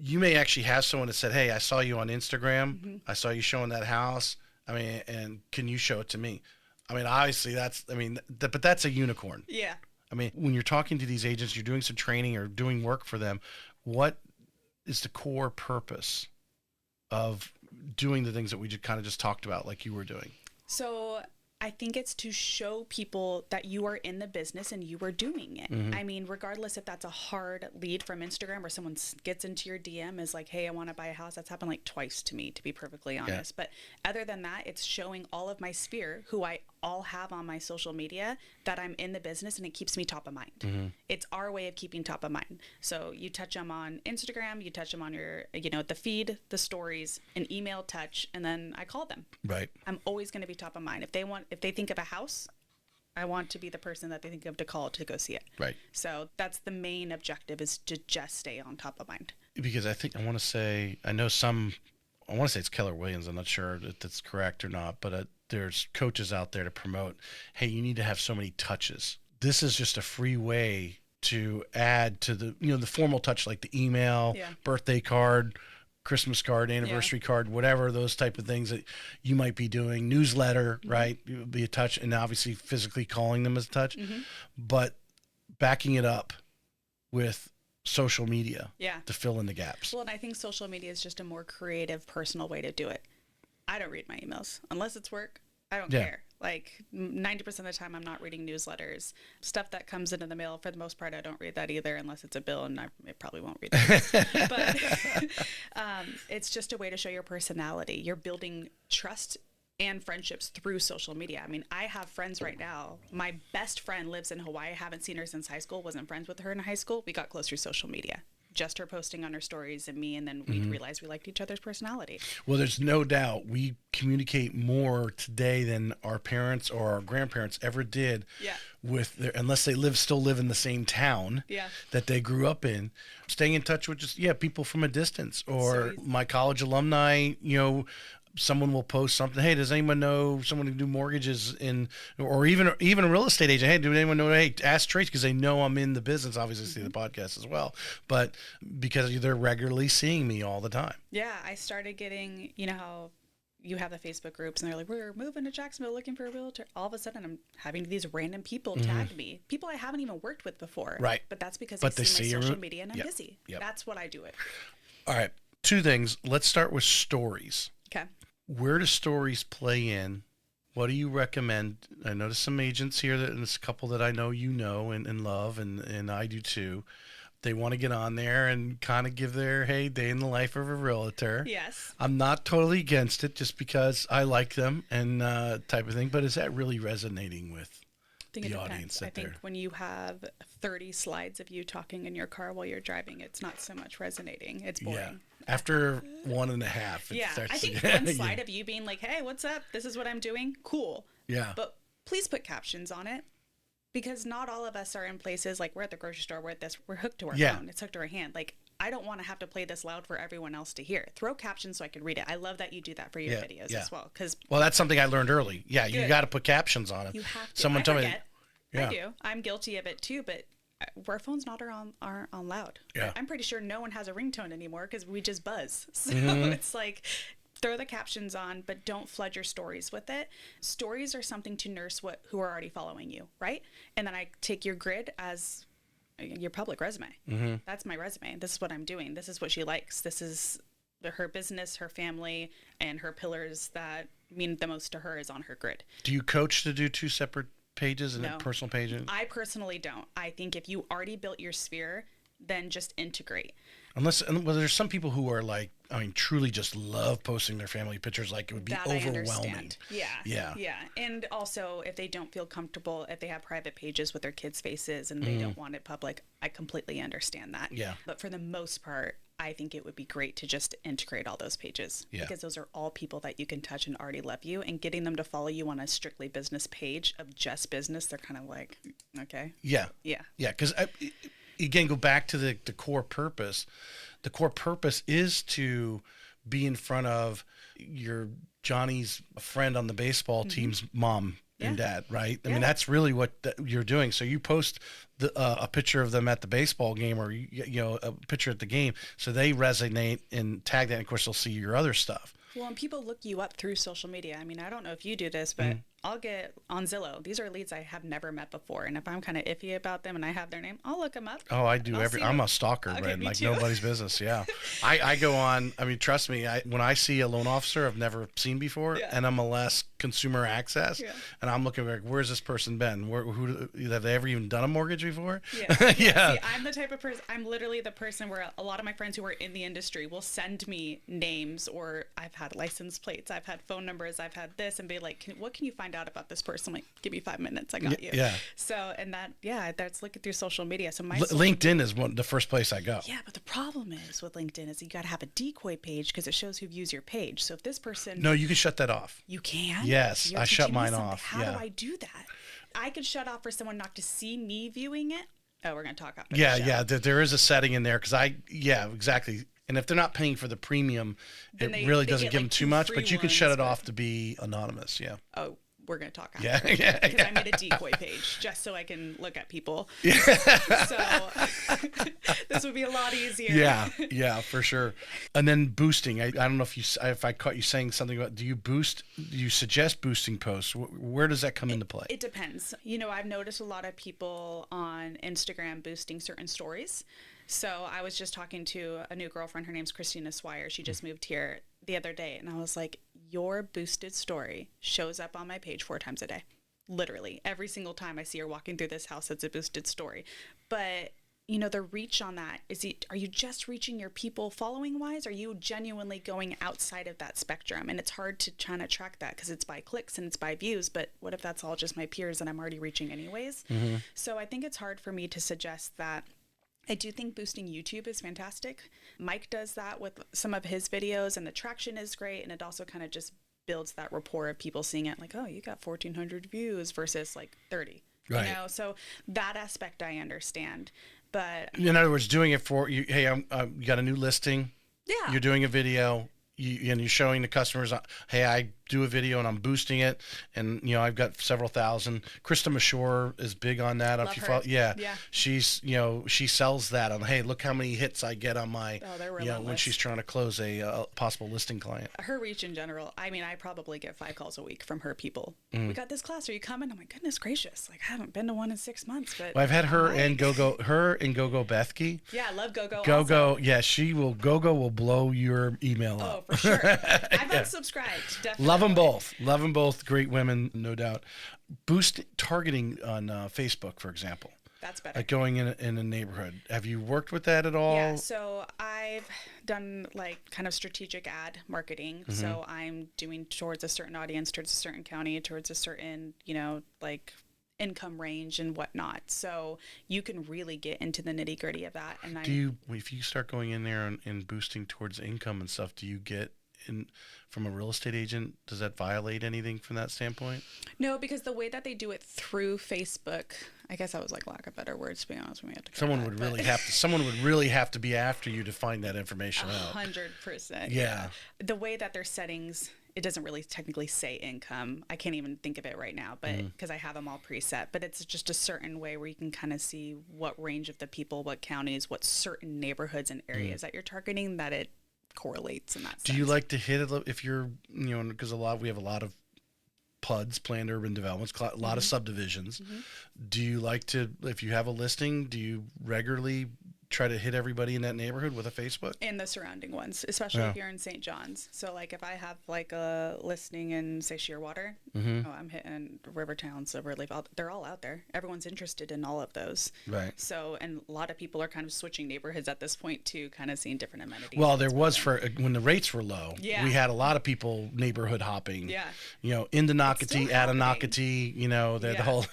Speaker 2: You may actually have someone that said, hey, I saw you on Instagram. I saw you showing that house. I mean, and can you show it to me? I mean, obviously but that's a unicorn.
Speaker 1: Yeah.
Speaker 2: I mean, when you're talking to these agents, you're doing some training or doing work for them. What is the core purpose of doing the things that we just talked about, like you were doing?
Speaker 1: So I think it's to show people that you are in the business and you are doing it. I mean, regardless if that's a hard lead from Instagram or someone gets into your DM is like, hey, I want to buy a house. That's happened like twice to me, to be perfectly honest. But other than that, it's showing all of my sphere, who I all have on my social media, that I'm in the business, and it keeps me top of mind. It's our way of keeping top of mind. So you touch them on Instagram, you touch them on your, the feed, the stories, an email touch, and then I call them.
Speaker 2: Right.
Speaker 1: I'm always going to be top of mind. If they think of a house, I want to be the person that they think of to call to go see it.
Speaker 2: Right.
Speaker 1: So that's the main objective, is to just stay on top of mind.
Speaker 2: Because I want to say it's Keller Williams. I'm not sure if that's correct or not, but there's coaches out there to promote, hey, you need to have so many touches. This is just a free way to add to the formal touch, like the email, birthday card, Christmas card, anniversary card, whatever, those type of things that you might be doing. Newsletter, right? It would be a touch, and obviously physically calling them as a touch, but backing it up with social media to fill in the gaps.
Speaker 1: Well, and I think social media is just a more creative, personal way to do it. I don't read my emails unless it's work. I don't care. Like 90% of the time, I'm not reading newsletters. Stuff that comes into the mail, for the most part, I don't read that either, unless it's a bill, and I probably won't read that. But it's just a way to show your personality. You're building trust and friendships through social media. I mean, I have friends right now. My best friend lives in Hawaii. I haven't seen her since high school. Wasn't friends with her in high school. We got close through social media. just her posting on her stories and me, and then we realized we liked each other's personality.
Speaker 2: Well, there's no doubt we communicate more today than our parents or our grandparents ever did.
Speaker 1: Yeah.
Speaker 2: With their, unless they still live in the same town that they grew up in, staying in touch with just people from a distance, or my college alumni. Someone will post something. Hey, does anyone know someone who do mortgages or even a real estate agent? Hey, do anyone know? Hey, ask Trace, because they know I'm in the business. Obviously, see the podcast as well, but because they're regularly seeing me all the time.
Speaker 1: Yeah, I started getting, how you have the Facebook groups, and they're like, we're moving to Jacksonville looking for a realtor. All of a sudden, I'm having these random people tag me, people I haven't even worked with before.
Speaker 2: Right.
Speaker 1: But that's because they see my social media and I'm busy.
Speaker 2: Yep.
Speaker 1: That's what I do it.
Speaker 2: All right. 2 things. Let's start with stories.
Speaker 1: Okay.
Speaker 2: Where do stories play in? What do you recommend? I noticed some agents here, and there's a couple that I know and love, and I do too. They want to get on there and kind of give their, hey, day in the life of a realtor.
Speaker 1: Yes.
Speaker 2: I'm not totally against it, just because I like them and type of thing. But is that really resonating with the audience?
Speaker 1: I think when you have 30 slides of you talking in your car while you're driving, it's not so much resonating. It's boring.
Speaker 2: Yeah. After 1.5, it starts.
Speaker 1: I think one slide of you being like, hey, what's up? This is what I'm doing. Cool.
Speaker 2: Yeah.
Speaker 1: But please put captions on it, because not all of us are in places like we're at the grocery store, we're at this, we're hooked to our phone. It's hooked to our hand. Like, I don't want to have to play this loud for everyone else to hear. Throw captions so I can read it. I love that you do that for your videos as well.
Speaker 2: Well, that's something I learned early. Yeah, you got to put captions on it.
Speaker 1: You have to.
Speaker 2: Someone told me.
Speaker 1: I do. I'm guilty of it too, but our phones aren't on loud.
Speaker 2: Yeah.
Speaker 1: I'm pretty sure no one has a ringtone anymore because we just buzz. So it's like, throw the captions on, but don't flood your stories with it. Stories are something to nurse who are already following you, right? And then I take your grid as your public resume. That's my resume. This is what I'm doing. This is what she likes. This is her business, her family, and her pillars that mean the most to her is on her grid.
Speaker 2: Do you coach to do 2 separate pages and
Speaker 1: No.
Speaker 2: a personal page?
Speaker 1: I personally don't. I think if you already built your sphere, then just integrate.
Speaker 2: There's some people who are like, truly just love posting their family pictures. Like, it would be
Speaker 1: that
Speaker 2: overwhelming.
Speaker 1: Yeah. And also, if they don't feel comfortable, if they have private pages with their kids' faces and they don't want it public, I completely understand that.
Speaker 2: Yeah.
Speaker 1: But for the most part, I think it would be great to just integrate all those pages, because those are all people that you can touch and already love you, and getting them to follow you on a strictly business page of just business, they're kind of like, okay. Yeah.
Speaker 2: Because again, go back to the core purpose. The core purpose is to be in front of your Johnny's friend on the baseball team's mom and dad, right? I mean, that's really what you're doing. So you post a picture of them at the baseball game, or a picture at the game, so they resonate and tag that. And of course, they'll see your other stuff.
Speaker 1: Well, and people look you up through social media. I mean, I don't know if you do this, but I'll get on Zillow. These are leads I have never met before. And if I'm kind of iffy about them and I have their name, I'll look them up.
Speaker 2: Oh, I do. I'm a stalker,
Speaker 1: okay,
Speaker 2: man. Like
Speaker 1: too.
Speaker 2: Nobody's business. Yeah. I go on. I mean, trust me, when I see a loan officer I've never seen before, and MLS consumer access, and I'm looking like, where's this person been? Who have they ever even done a mortgage before?
Speaker 1: Yeah. See, I'm the type of person, I'm literally the person where a lot of my friends who are in the industry will send me names, or I've had license plates, I've had phone numbers, I've had this, and be like, what can you find out about this person? I'm like, give me 5 minutes, I got you.
Speaker 2: Yeah.
Speaker 1: So, and that's looking through social media. So
Speaker 2: LinkedIn is the first place I go.
Speaker 1: Yeah, but the problem is with LinkedIn is you got to have a decoy page, because it shows who views your page. So if this person...
Speaker 2: No, you can shut that off.
Speaker 1: You can?
Speaker 2: Yes, I shut mine off.
Speaker 1: How do I do that? I could shut off for someone not to see me viewing it. Oh, we're going to talk after the show.
Speaker 2: Yeah, there is a setting in there, because exactly. And if they're not paying for the premium, then it really doesn't give them too much, but you can shut it off to be anonymous,
Speaker 1: Oh, we're going to talk after.
Speaker 2: Yeah.
Speaker 1: Because I made a decoy page just so I can look at people. Yeah. So this would be a lot easier.
Speaker 2: Yeah, for sure. And then boosting. I don't know if I caught you saying something about, do you suggest boosting posts? Where does that come into play?
Speaker 1: It depends. I've noticed a lot of people on Instagram boosting certain stories. So I was just talking to a new girlfriend. Her name's Christina Swire. She just moved here the other day. And I was like, your boosted story shows up on my page 4 times a day. Literally. Every single time I see her walking through this house, it's a boosted story. But, the reach on that, are you just reaching your people following wise? Are you genuinely going outside of that spectrum? And it's hard to try to track that, because it's by clicks and it's by views. But what if that's all just my peers and I'm already reaching anyways? So I think it's hard for me to suggest that I do think boosting YouTube is fantastic. Mike does that with some of his videos, and the traction is great. And it also kind of just builds that rapport of people seeing it like, oh, you got 1,400 views versus like 30.
Speaker 2: Right.
Speaker 1: You know, so that aspect I understand. But
Speaker 2: in other words, doing it for you. Hey, you got a new listing.
Speaker 1: yeah,
Speaker 2: You're doing a video. And you're showing the customers, hey, I do a video and I'm boosting it, and I've got several thousand. Krista Mashore is big on that.
Speaker 1: Love her.
Speaker 2: Yeah,
Speaker 1: yeah,
Speaker 2: she's she sells that on. Hey, look how many hits I get on my when she's trying to close a possible listing client.
Speaker 1: Her reach in general. I mean, I probably get 5 calls a week from her people. We got this class. Are you coming? I'm like, goodness gracious! Like I haven't been to one in 6 months, but
Speaker 2: I've had her and Gogo Bethke.
Speaker 1: Yeah, I love Gogo.
Speaker 2: Gogo, yeah, Gogo will blow your email up.
Speaker 1: For sure. I'm unsubscribed. Definitely.
Speaker 2: Love them both. Love them both. Great women, no doubt. Boost targeting on Facebook, for example.
Speaker 1: That's better.
Speaker 2: Like going in a neighborhood. Have you worked with that at all?
Speaker 1: Yeah, so I've done like kind of strategic ad marketing. Mm-hmm. So I'm doing towards a certain audience, towards a certain county, towards a certain, like income range and whatnot. So you can really get into the nitty gritty of that. And
Speaker 2: if you start going in there and boosting towards income and stuff, do you get in from a real estate agent? Does that violate anything from that standpoint?
Speaker 1: No, because the way that they do it through Facebook, I guess that was like lack of better words, to be honest.
Speaker 2: Someone would really have to be after you to find that information out.
Speaker 1: 100%.
Speaker 2: Yeah.
Speaker 1: The way that their settings, it doesn't really technically say income. I can't even think of it right now, but because I have them all preset. But it's just a certain way where you can kind of see what range of the people, what counties, what certain neighborhoods and areas that you're targeting, that it correlates in that sense.
Speaker 2: Do you like to hit it if you're, because we have a lot of PUDs, planned urban developments, a lot of subdivisions. Mm-hmm. Do you like to, if you have a listing, do you regularly try to hit everybody in that neighborhood with a Facebook?
Speaker 1: And the surrounding ones, especially if you're in St. John's. So like if I have like a listing in, say, Shearwater, I'm hitting Rivertown, Silverleaf, they're all out there. Everyone's interested in all of those.
Speaker 2: Right.
Speaker 1: So, and a lot of people are kind of switching neighborhoods at this point too, kind of seeing different amenities.
Speaker 2: Well, there was when the rates were low, we had a lot of people neighborhood hopping.
Speaker 1: Yeah.
Speaker 2: Into Nocatee, out of Nocatee, the whole,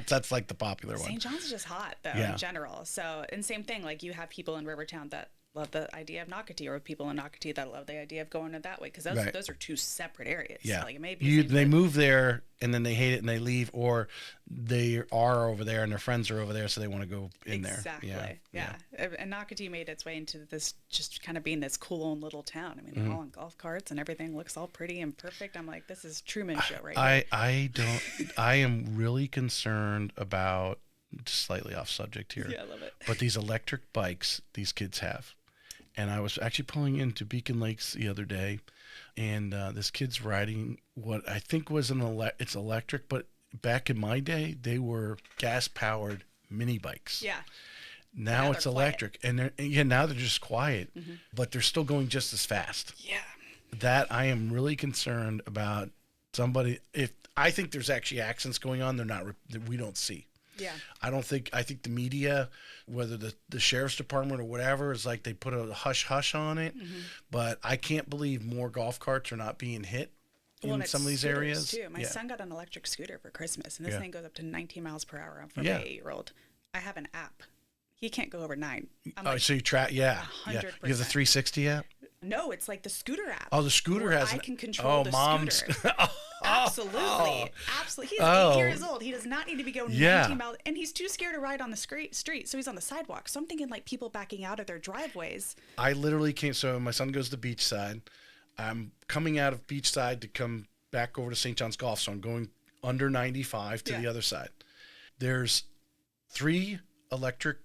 Speaker 2: that's like the popular one.
Speaker 1: St. John's is just hot though in general. So, and same thing, like you have people in Rivertown that love the idea of Nocatee, or people in Nocatee that love the idea of going to that way, because those are two separate areas.
Speaker 2: Yeah,
Speaker 1: like it may be
Speaker 2: they move there and then they hate it and they leave, or they are over there and their friends are over there, so they want to go in there.
Speaker 1: Exactly. Yeah. And Nocatee made its way into this, just kind of being this cool own little town. I mean, they're all on golf carts and everything looks all pretty and perfect. I'm like, this is Truman Show right here.
Speaker 2: I am really concerned about, just slightly off subject here.
Speaker 1: Yeah, I love it.
Speaker 2: But these electric bikes these kids have. And I was actually pulling into Beacon Lakes the other day, and this kid's riding what I think was it's electric, but back in my day, they were gas-powered mini bikes.
Speaker 1: Yeah.
Speaker 2: Now it's electric, quiet. And now they're just quiet, but they're still going just as fast.
Speaker 1: Yeah.
Speaker 2: That I am really concerned about. I think there's actually accidents going on, that we don't see.
Speaker 1: Yeah.
Speaker 2: I think the media, whether the sheriff's department or whatever, is like they put a hush on it, but I can't believe more golf carts are not being hit in some of these areas.
Speaker 1: Too. My son got an electric scooter for Christmas, and this thing goes up to 19 miles per hour for my 8-year-old. I have an app. He can't go over 9.
Speaker 2: So you track, 100%. You have the 360 app?
Speaker 1: No, it's like the scooter app.
Speaker 2: Oh, the scooter has
Speaker 1: I can control the scooter. Absolutely. Absolutely. He's 8 years old. He does not need to be going 19 miles. And he's too scared to ride on the street, so he's on the sidewalk. So I'm thinking like people backing out of their driveways.
Speaker 2: I literally came, so my son goes to Beachside. I'm coming out of Beachside to come back over to St. John's Golf. So I'm going under 95 to the other side. There's 3 electric,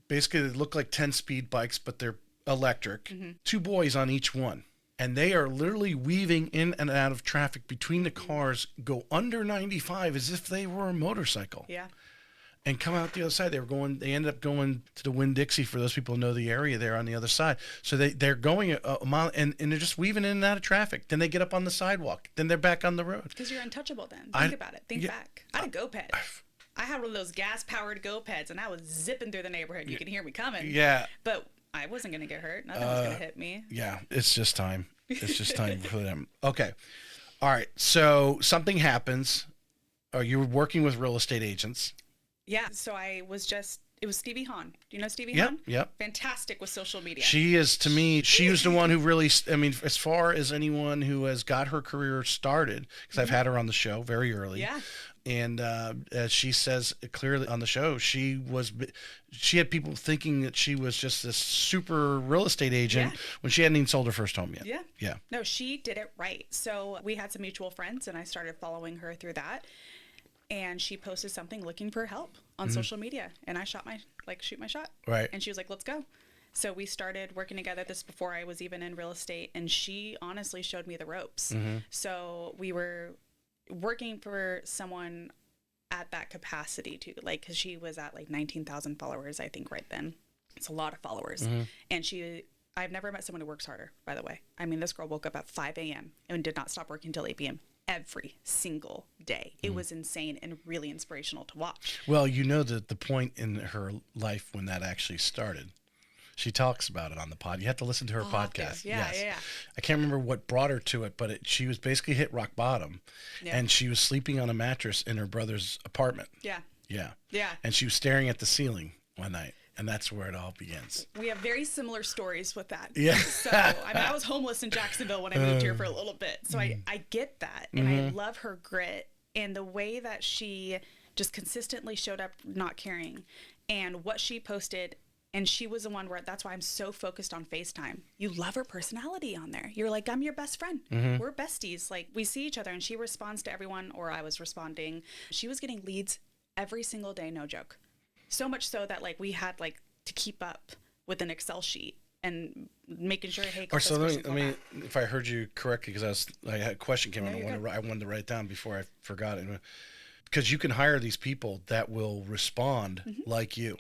Speaker 2: basically they look like 10-speed bikes, but they're electric, 2 boys on each one. And they are literally weaving in and out of traffic between the cars, go under 95 as if they were a motorcycle.
Speaker 1: Yeah.
Speaker 2: And come out the other side. They ended up going to the Winn-Dixie, for those people who know the area there on the other side. So they're going a mile, and they're just weaving in and out of traffic. Then they get up on the sidewalk. Then they're back on the road.
Speaker 1: Because you're untouchable then. Think about it. Think back. I had a GoPed. I had one of those gas-powered GoPeds, and I was zipping through the neighborhood. You could hear me coming.
Speaker 2: Yeah.
Speaker 1: But I wasn't going to get hurt. Nothing was going to hit me.
Speaker 2: Yeah, it's just time. It's just time for them. Okay. All right. So something happens. You were working with real estate agents.
Speaker 1: Yeah. So I was just It was Stevie Hahn. Do you know Stevie
Speaker 2: Yep,
Speaker 1: Hahn?
Speaker 2: yep.
Speaker 1: Fantastic with social media.
Speaker 2: She is, to me, she was the one who really, I mean, as far as anyone who has got her career started, because I've had her on the show very early.
Speaker 1: Yeah.
Speaker 2: And as she says clearly on the show, she had people thinking that she was just this super real estate agent when she hadn't even sold her first home yet.
Speaker 1: Yeah.
Speaker 2: Yeah.
Speaker 1: No, she did it right. So we had some mutual friends, and I started following her through that. And she posted something looking for help on social media, and I shoot my shot.
Speaker 2: Right.
Speaker 1: And she was like, "Let's go." So we started working together. This before I was even in real estate, and she honestly showed me the ropes. So we were working for someone at that capacity too, like, because she was at like 19,000 followers, I think, right then. It's a lot of followers. And I've never met someone who works harder, by the way. I mean, this girl woke up at 5 a.m. and did not stop working until 8 p.m. every single day. It was insane and really inspirational to watch.
Speaker 2: Well, you know the point in her life when that actually started. She talks about it on the pod. You have to listen to her podcast.
Speaker 1: Yeah.
Speaker 2: I can't remember what brought her to it, but she was basically hit rock bottom, and she was sleeping on a mattress in her brother's apartment.
Speaker 1: Yeah.
Speaker 2: And she was staring at the ceiling one night, and that's where it all begins.
Speaker 1: We have very similar stories with that.
Speaker 2: Yeah.
Speaker 1: So, I mean, I was homeless in Jacksonville when I moved here for a little bit. So I get that. And I love her grit and the way that she just consistently showed up not caring and what she posted. And she was the one where that's why I'm so focused on FaceTime. You love her personality on there. You're like, I'm your best friend. We're besties. Like, we see each other, and she responds to everyone, or I was responding. She was getting leads every single day, no joke. So much so that, like, we had, like, to keep up with an Excel sheet and making sure, hey,
Speaker 2: or so let me if I heard you correctly, because I had a question came up, I wanted to write it down before I forgot it. Because you can hire these people that will respond like you.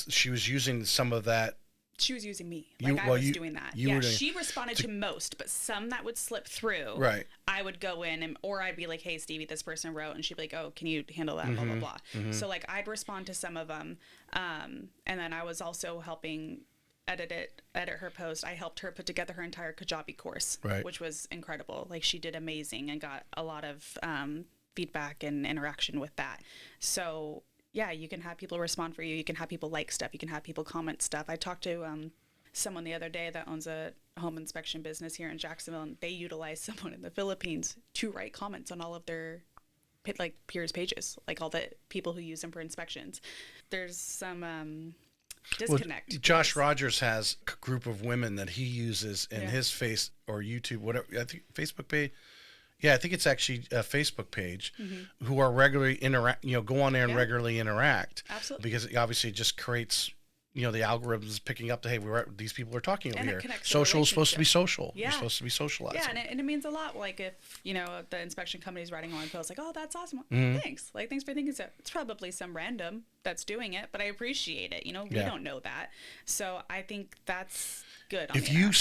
Speaker 2: She was using some of that. She was using me.
Speaker 1: I was doing that. She responded to most, but some that would slip through.
Speaker 2: Right.
Speaker 1: I would go in or I'd be like, hey, Stevie, this person wrote, and she'd be like, oh, can you handle that? Blah, blah, blah. So like I'd respond to some of them. And then I was also helping edit her post. I helped her put together her entire Kajabi course, which was incredible. Like, she did amazing and got a lot of feedback and interaction with that. So yeah, you can have people respond for you. You can have people like stuff. You can have people comment stuff. I talked to someone the other day that owns a home inspection business here in Jacksonville, and they utilize someone in the Philippines to write comments on all of their peers' pages, like all the people who use them for inspections. There's some disconnect.
Speaker 2: Well, Josh Rogers has a group of women that he uses in his face or YouTube, whatever, I think Facebook page. Yeah, I think it's actually a Facebook page who are regularly go on there and regularly interact.
Speaker 1: Absolutely.
Speaker 2: Because obviously it just creates, the algorithms picking up these people are talking over here.
Speaker 1: Social
Speaker 2: is supposed to be social.
Speaker 1: Yeah.
Speaker 2: You're supposed to be socializing.
Speaker 1: Yeah, and it means a lot. Like, if, the inspection company's writing on post, like, oh, that's awesome. Thanks. Like, thanks for thinking so. It's probably some random that's doing it, but I appreciate it. We don't know that. So I think that's good. If you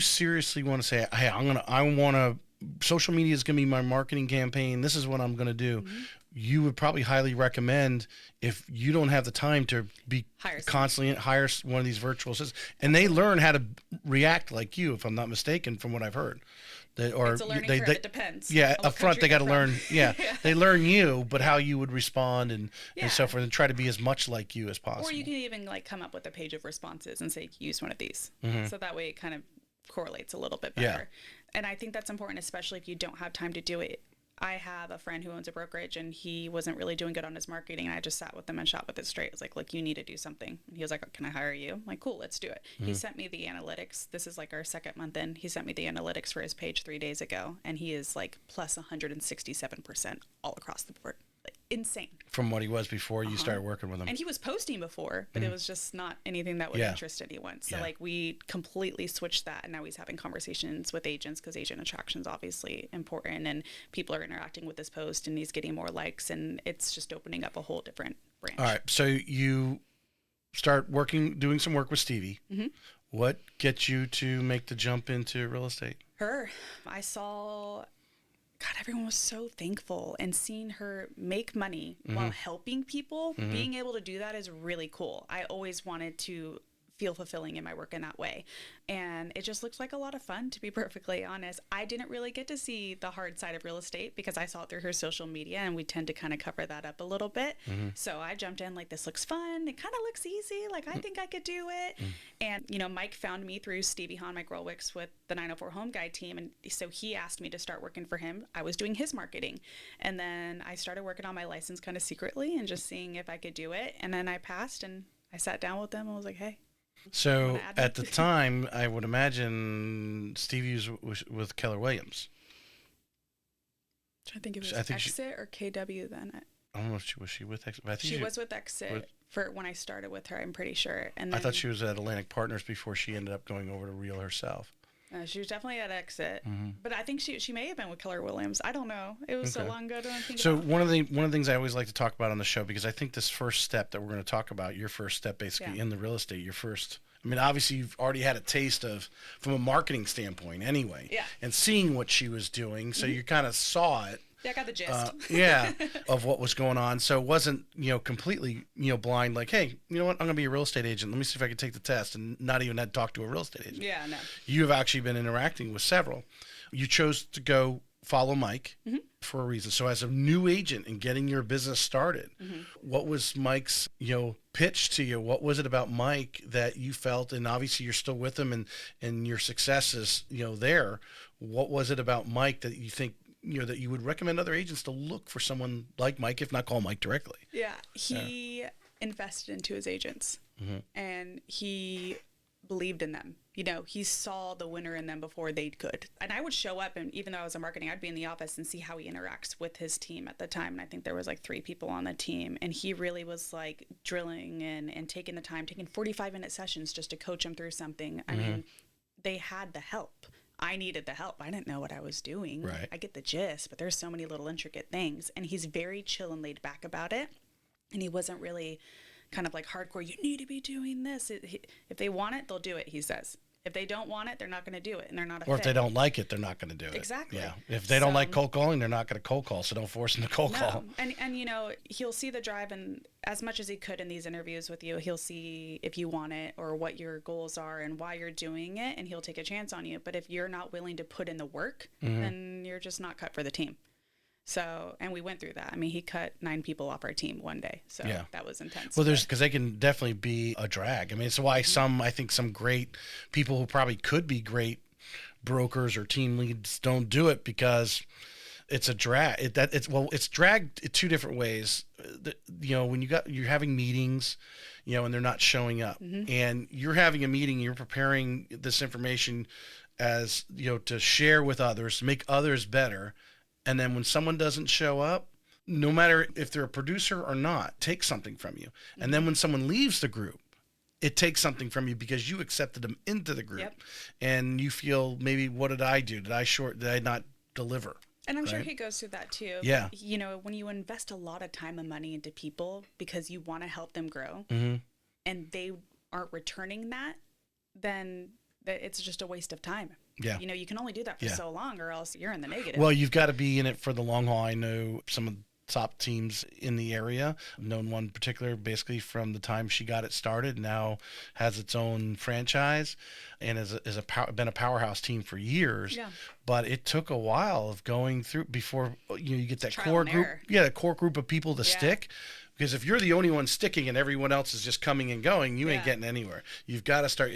Speaker 2: seriously want to say, hey, I want to, social media is going to be my marketing campaign, this is what I'm going to do, you would probably highly recommend, if you don't have the time to be constantly hire one of these virtual assistants, and they learn how to react like you, if I'm not mistaken, from what I've heard.
Speaker 1: It's a learning curve. It depends.
Speaker 2: Yeah, up front they got to learn. Yeah, they learn you, but how you would respond and so forth, and try to be as much like you as possible.
Speaker 1: Or you can even come up with a page of responses and say, use one of these, so that way it kind of correlates a little bit better.
Speaker 2: Yeah.
Speaker 1: And I think that's important, especially if you don't have time to do it. I have a friend who owns a brokerage, and he wasn't really doing good on his marketing. And I just sat with him and shot with it straight. I was like, look, you need to do something. And he was like, oh, can I hire you? I'm like, cool, let's do it. He sent me the analytics. This is like our second month in. He sent me the analytics for his page 3 days ago. And he is like plus 167% all across the board. Insane.
Speaker 2: From what he was before you started working with him.
Speaker 1: And he was posting before, but it was just not anything that would interest anyone. So we completely switched that, and now he's having conversations with agents, because agent attraction is obviously important, and people are interacting with this post, and he's getting more likes, and it's just opening up a whole different branch. All
Speaker 2: right. So you start doing some work with Stevie. What gets you to make the jump into real estate?
Speaker 1: I saw, God, everyone was so thankful, and seeing her make money while helping people, being able to do that is really cool. I always wanted to feel fulfilling in my work in that way. And it just looks like a lot of fun, to be perfectly honest. I didn't really get to see the hard side of real estate because I saw it through her social media, and we tend to kind of cover that up a little bit. So I jumped in like, this looks fun. It kind of looks easy. Like, I think I could do it. And, you know, Mike found me through Stevie Hahn, Mike Rolwicks with the 904 Home Guide team. And so he asked me to start working for him. I was doing his marketing. And then I started working on my license kind of secretly and just seeing if I could do it. And then I passed, and I sat down with them and was like, hey.
Speaker 2: So at the time, I would imagine Stevie was with Keller Williams.
Speaker 1: I think it was Exit or KW then.
Speaker 2: I don't know if was she with Exit. I think
Speaker 1: she was with Exit for when I started with her, I'm pretty sure. And then,
Speaker 2: I thought she was at Atlantic Partners before she ended up going over to Real herself.
Speaker 1: She was definitely at Exit, but I think she may have been with Keller Williams. I don't know. It was so long ago.
Speaker 2: One of the things I always like to talk about on the show, because I think this first step that we're going to talk about, your first step basically in the real estate, I mean, obviously you've already had a taste of, from a marketing standpoint anyway, and seeing what she was doing. So you kind of saw it.
Speaker 1: Yeah, I got the gist.
Speaker 2: Of what was going on. So it wasn't, completely, blind, like, hey, you know what? I'm going to be a real estate agent. Let me see if I can take the test, and not even had to talk to a real estate agent.
Speaker 1: Yeah, no.
Speaker 2: You've actually been interacting with several. You chose to go follow Mike for a reason. So as a new agent and getting your business started, what was Mike's, pitch to you? What was it about Mike that you felt, and obviously you're still with him and your success is, there. What was it about Mike that you think, that you would recommend other agents to look for someone like Mike, if not call Mike directly?
Speaker 1: Yeah, he invested into his agents, and he believed in them. He saw the winner in them before they could. And I would show up, and even though I was in marketing, I'd be in the office and see how he interacts with his team at the time. And I think there was like 3 people on the team, and he really was like drilling and taking the time, taking 45-minute sessions just to coach them through something. I mean, they had the help. I needed the help. I didn't know what I was doing.
Speaker 2: Right.
Speaker 1: I get the gist, but there's so many little intricate things. And he's very chill and laid back about it. And he wasn't really kind of like hardcore, you need to be doing this. If they want it, they'll do it, he says. If they don't want it, they're not going to do it, and they're not a
Speaker 2: Or
Speaker 1: fit.
Speaker 2: if they don't like it, they're not going to do it.
Speaker 1: Exactly.
Speaker 2: Yeah. If they don't like cold calling, they're not going to cold call, so don't force them to cold call.
Speaker 1: And he'll see the drive, and as much as he could in these interviews with you, he'll see if you want it or what your goals are and why you're doing it, and he'll take a chance on you. But if you're not willing to put in the work, then you're just not cut for the team. So, and we went through that. I mean, he cut 9 people off our team one day. So that was intense.
Speaker 2: Well, because they can definitely be a drag. I mean, it's why I think some great people who probably could be great brokers or team leads don't do it, because it's a drag. It's dragged 2 different ways. When you're having meetings, and they're not showing up, and you're having a meeting, and you're preparing this information as, to share with others, to make others better. And then when someone doesn't show up, no matter if they're a producer or not, takes something from you. And then when someone leaves the group, it takes something from you because you accepted them into the group. And you feel, maybe, what did I do? Did I not deliver?
Speaker 1: And I'm sure he goes through that too.
Speaker 2: Yeah.
Speaker 1: But, when you invest a lot of time and money into people because you want to help them grow, and they aren't returning that, then it's just a waste of time.
Speaker 2: Yeah.
Speaker 1: You can only do that for so long, or else you're in the negative.
Speaker 2: Well, you've got to be in it for the long haul. I know some of the top teams in the area. I've known one particular, basically from the time she got it started, now has its own franchise and been a powerhouse team for years. Yeah. But it took a while of going through before you get that core group. Yeah, that core group of people to stick. Because if you're the only one sticking and everyone else is just coming and going, you ain't getting anywhere. You've got to start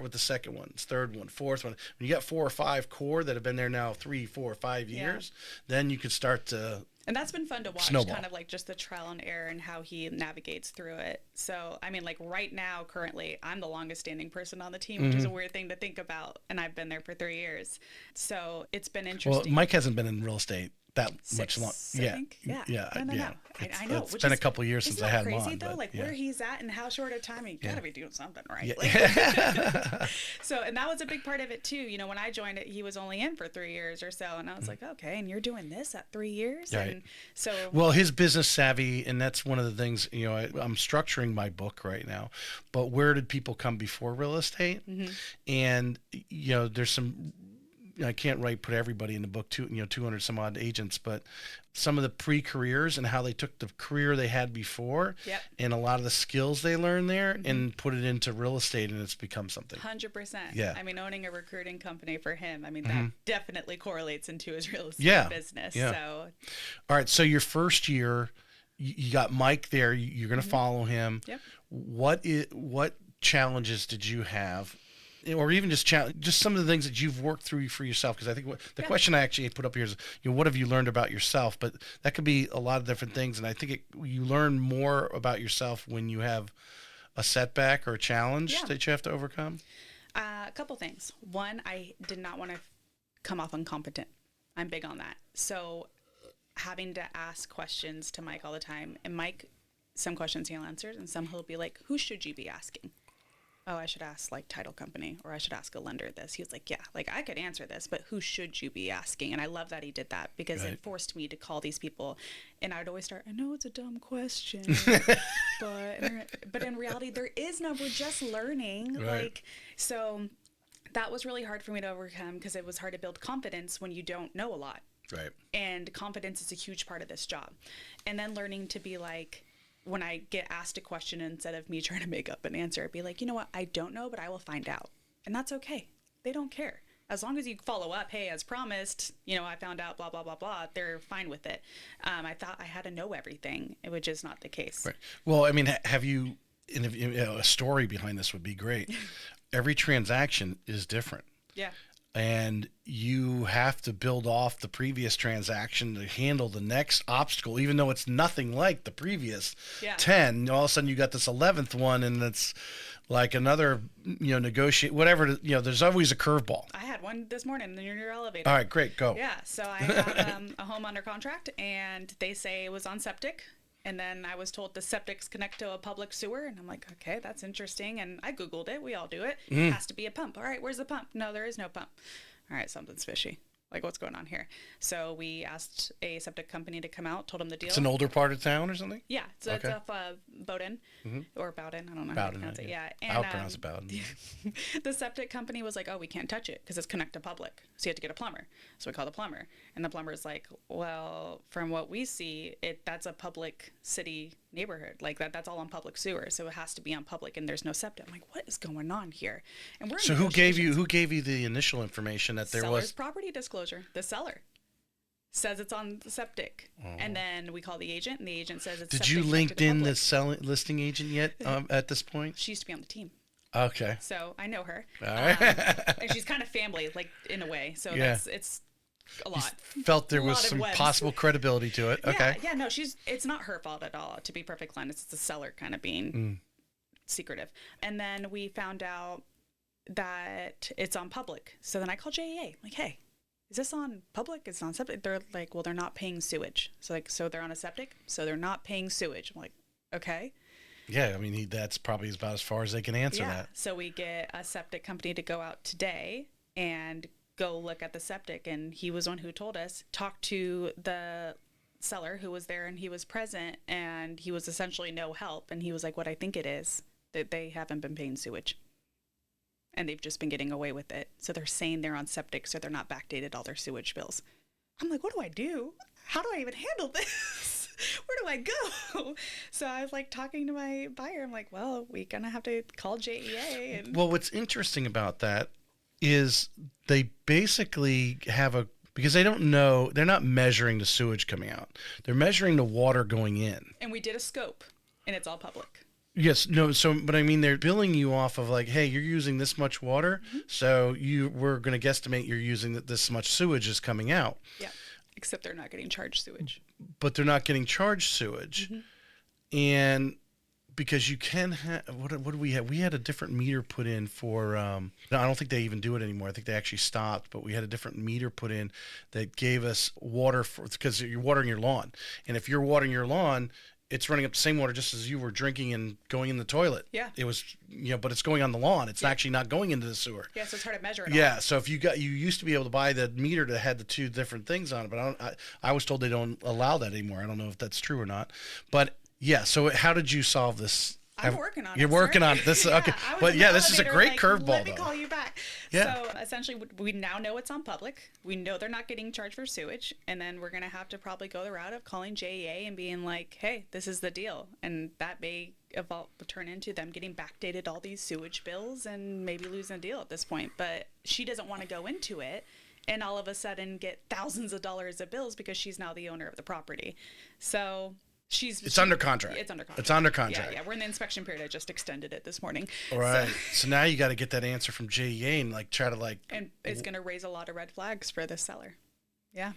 Speaker 2: with the second one, third one, fourth one. When you got 4 or 5 core that have been there now 3, 4, 5 years, then you could start to
Speaker 1: And that's been fun to watch, snowball. Kind of like just the trial and error and how he navigates through it. So, I mean, like right now, currently, I'm the longest standing person on the team, which is a weird thing to think about. And I've been there for 3 years. So it's been interesting.
Speaker 2: Well, Mike hasn't been in real estate that much long.
Speaker 1: Yeah. I know.
Speaker 2: It's been a couple of years since I had him on.
Speaker 1: Crazy though, where he's at and how short a time, you gotta be doing something right. So, and that was a big part of it too. When I joined it, he was only in for 3 years or so, and I was like, okay, and you're doing this at 3 years, and so.
Speaker 2: Well, his business savvy, and that's one of the things. I'm structuring my book right now, but where did people come before real estate? And there's some I can't put everybody in the book, 200 some odd agents, but some of the pre-careers and how they took the career they had before and a lot of the skills they learned there and put it into real estate, and it's become something.
Speaker 1: 100%.
Speaker 2: Yeah.
Speaker 1: I mean, owning a recruiting company for him, I mean, that definitely correlates into his real estate business.
Speaker 2: Yeah.
Speaker 1: So,
Speaker 2: all right. So your first year, you got Mike there. You're going to follow him.
Speaker 1: Yep.
Speaker 2: What challenges did you have? Or even just some of the things that you've worked through for yourself, because I think the question I actually put up here is, what have you learned about yourself? But that could be a lot of different things, and I think you learn more about yourself when you have a setback or a challenge that you have to overcome.
Speaker 1: A couple things. One, I did not want to come off incompetent. I'm big on that. So having to ask questions to Mike all the time, and Mike, some questions he'll answer, and some he'll be like, "Who should you be asking?" Oh, I should ask like title company, or I should ask a lender this. He was like, yeah, like I could answer this, but who should you be asking? And I love that he did that, because it forced me to call these people. And I'd always start, I know it's a dumb question, but in reality, there is no, we're just learning.
Speaker 2: Right.
Speaker 1: So that was really hard for me to overcome, because it was hard to build confidence when you don't know a lot.
Speaker 2: Right.
Speaker 1: And confidence is a huge part of this job. And then learning to be like, when I get asked a question, instead of me trying to make up an answer, I'd be like, you know what? I don't know, but I will find out. And that's okay. They don't care. As long as you follow up, hey, as promised, I found out, blah, blah, blah, blah, they're fine with it. I thought I had to know everything, which is not the case.
Speaker 2: Right. Well, I mean, have you, a story behind this would be great. Every transaction is different.
Speaker 1: Yeah.
Speaker 2: And you have to build off the previous transaction to handle the next obstacle, even though it's nothing like the previous 10. All of a sudden, you got this 11th one, and it's like another, negotiate, whatever. There's always a curveball.
Speaker 1: I had one this morning in your elevator.
Speaker 2: All right, great, go.
Speaker 1: Yeah, so I have a home under contract, and they say it was on septic. And then I was told the septic's connect to a public sewer. And I'm like, okay, that's interesting. And I Googled it. We all do it. It has to be a pump. All right, where's the pump? No, there is no pump. All right, something's fishy. Like, what's going on here? So we asked a septic company to come out, told them the deal.
Speaker 2: It's an older part of town or something?
Speaker 1: Yeah, so it's off Bowdoin, or Bowdoin. I don't know how to pronounce it. Yeah. And,
Speaker 2: I would pronounce it Bowdoin.
Speaker 1: The septic company was like, oh, we can't touch it because it's connect to public. So you have to get a plumber. So we call the plumber. And the plumber's like, well, from what we see, that's a public city neighborhood. Like that's all on public sewer. So it has to be on public, and there's no septic. I'm like, what is going on here? And we're
Speaker 2: so who gave you the initial information that there
Speaker 1: Seller's
Speaker 2: was
Speaker 1: property disclosure? The seller says it's on the septic, and then we call the agent, and the agent says it's.
Speaker 2: Did you link in the listing agent yet at this point?
Speaker 1: She used to be on the team.
Speaker 2: Okay.
Speaker 1: So I know her.
Speaker 2: All right.
Speaker 1: And she's kind of family, like in a way. So it's a lot.
Speaker 2: You felt there was some possible credibility to it. Okay.
Speaker 1: Yeah. No, it's not her fault at all. To be perfectly honest, it's the seller kind of being secretive. And then we found out that it's on public. So then I called JEA. Like, hey, is this on public? It's on septic. They're like, well, they're not paying sewage. So they're on a septic. So they're not paying sewage. I'm like, okay.
Speaker 2: Yeah, I mean, that's probably about as far as they can answer that.
Speaker 1: So we get a septic company to go out today and go look at the septic. And he was one who told us, talk to the seller who was there, and he was present, and he was essentially no help. And he was like, what I think it is, that they haven't been paying sewage. And they've just been getting away with it. So they're saying they're on septic, so they're not backdated all their sewage bills. I'm like, what do I do? How do I even handle this? Where do I go? So I was like talking to my buyer. I'm like, well, we're going to have to call JEA.
Speaker 2: Well, what's interesting about that is they basically have because they don't know, they're not measuring the sewage coming out. They're measuring the water going in.
Speaker 1: And we did a scope, and it's all public.
Speaker 2: Yes, no, but I mean, they're billing you off of like, hey, you're using this much water, so we're going to guesstimate you're using this much sewage is coming out.
Speaker 1: Yeah, except they're not getting charged sewage.
Speaker 2: But they're not getting charged sewage. And because you can have, what do we have? We had a different meter put in for, no, I don't think they even do it anymore. I think they actually stopped, but we had a different meter put in that gave us water because you're watering your lawn. And if you're watering your lawn, it's running up the same water just as you were drinking and going in the toilet.
Speaker 1: Yeah.
Speaker 2: It was, but it's going on the lawn. It's actually not going into the sewer.
Speaker 1: Yeah, so it's hard to measure it.
Speaker 2: Yeah, so if you used to be able to buy the meter that had the two different things on it, but I was told they don't allow that anymore. I don't know if that's true or not. But yeah, so how did you solve this
Speaker 1: I'm working on it.
Speaker 2: You're working on it. This
Speaker 1: yeah,
Speaker 2: okay. But yeah, this is a great curveball.
Speaker 1: Let me
Speaker 2: though.
Speaker 1: call you back.
Speaker 2: Yeah.
Speaker 1: So essentially, we now know it's on public. We know they're not getting charged for sewage, and then we're gonna have to probably go the route of calling JEA and being like, "Hey, this is the deal," and that may turn into them getting backdated all these sewage bills and maybe losing a deal at this point. But she doesn't want to go into it and all of a sudden get thousands of dollars of bills because she's now the owner of the property. So. It's
Speaker 2: under contract.
Speaker 1: It's under contract.
Speaker 2: It's under contract.
Speaker 1: Yeah. We're in the inspection period. I just extended it this morning.
Speaker 2: All right. So now you got to get that answer from JEA and try to
Speaker 1: And it's going to raise a lot of red flags for the seller. Yeah.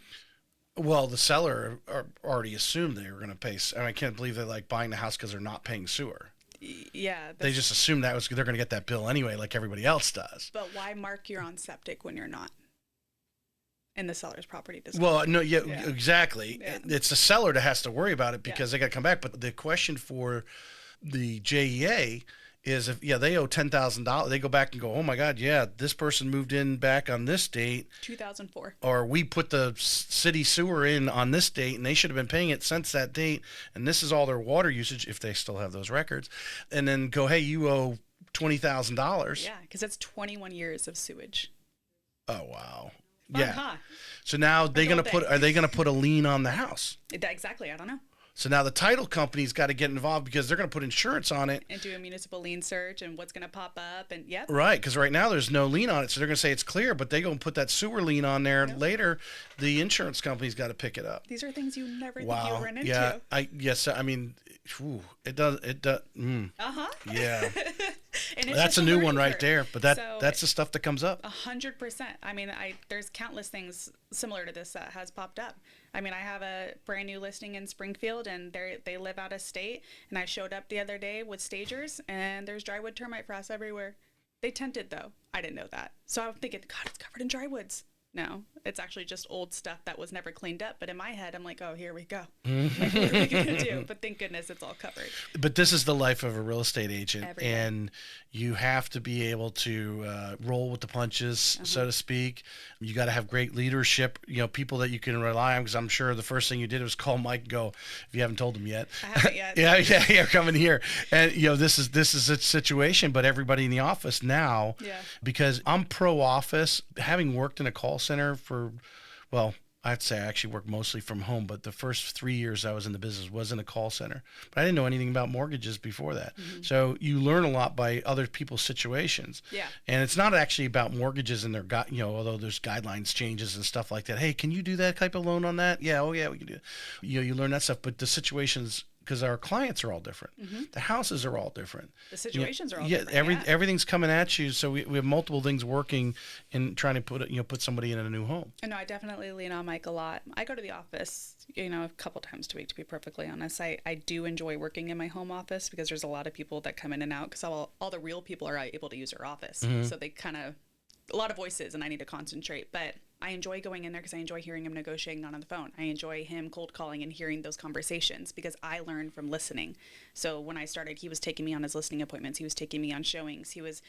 Speaker 2: Well, the seller already assumed they were going to pay. I can't believe they're buying the house because they're not paying sewer.
Speaker 1: Yeah.
Speaker 2: They just assumed they're going to get that bill anyway, like everybody else does.
Speaker 1: But why mark you're on septic when you're not? And the seller's property doesn't.
Speaker 2: Well, no, exactly.
Speaker 1: Yeah.
Speaker 2: It's the seller that has to worry about it because they got to come back. But the question for the JEA is if they owe $10,000, they go back and go, oh my God, this person moved in back on this date,
Speaker 1: 2004,
Speaker 2: or we put the city sewer in on this date, and they should have been paying it since that date, and this is all their water usage if they still have those records, and then go, hey, you owe $20,000.
Speaker 1: Yeah, because it's 21 years of sewage.
Speaker 2: Oh wow.
Speaker 1: Fun,
Speaker 2: yeah.
Speaker 1: Huh?
Speaker 2: So now are they going to put a lien on the house?
Speaker 1: Exactly. I don't know.
Speaker 2: So now the title company's got to get involved because they're going to put insurance on it.
Speaker 1: And do a municipal lien search and what's going to pop up and yep.
Speaker 2: Right, because right now there's no lien on it, so they're going to say it's clear, but they're going to put that sewer lien on there later. The insurance company's got to pick it up.
Speaker 1: These are things you never think you'll run into.
Speaker 2: Yeah, I mean, it does.
Speaker 1: Uh-huh.
Speaker 2: Yeah.
Speaker 1: And
Speaker 2: that's a new one right there, but that's the stuff that comes up.
Speaker 1: 100%. I mean, there's countless things similar to this that has popped up. I mean, I have a brand new listing in Springfield, and they live out of state, and I showed up the other day with stagers, and there's drywood termite frass everywhere. They tented, though. I didn't know that. So I'm thinking, God, it's covered in drywoods. No, it's actually just old stuff that was never cleaned up. But in my head, I'm like, oh, here we go. What are we going to do? But thank goodness it's all covered.
Speaker 2: But this is the life of a real estate agent. And you have to be able to roll with the punches, so to speak. You got to have great leadership, people that you can rely on, because I'm sure the first thing you did was call Mike and go, if you haven't told him yet.
Speaker 1: I haven't yet.
Speaker 2: yeah, coming here. And, this is a situation, but everybody in the office now, because I'm pro office, having worked in a call center for, I'd say I actually worked mostly from home, but the first 3 years I was in the business was in a call center. But I didn't know anything about mortgages before that. Mm-hmm. So you learn a lot by other people's situations. Yeah. And it's not actually about mortgages and their, although there's guidelines changes and stuff like that. Hey, can you do that type of loan on that? Yeah, we can do it. You learn that stuff, but the situations, because our clients are all different. Mm-hmm. The houses are all different.
Speaker 1: The situations are all different.
Speaker 2: Everything's coming at you. So we have multiple things working in trying to put somebody in a new home.
Speaker 1: No, I definitely lean on Mike a lot. I go to the office, a couple times a week, to be perfectly honest. I do enjoy working in my home office because there's a lot of people that come in and out because all the real people are able to use our office. Mm-hmm. So they a lot of voices and I need to concentrate. But I enjoy going in there because I enjoy hearing him negotiating on the phone. I enjoy him cold calling and hearing those conversations because I learn from listening. So when I started, he was taking me on his listening appointments. He was taking me on showings. He was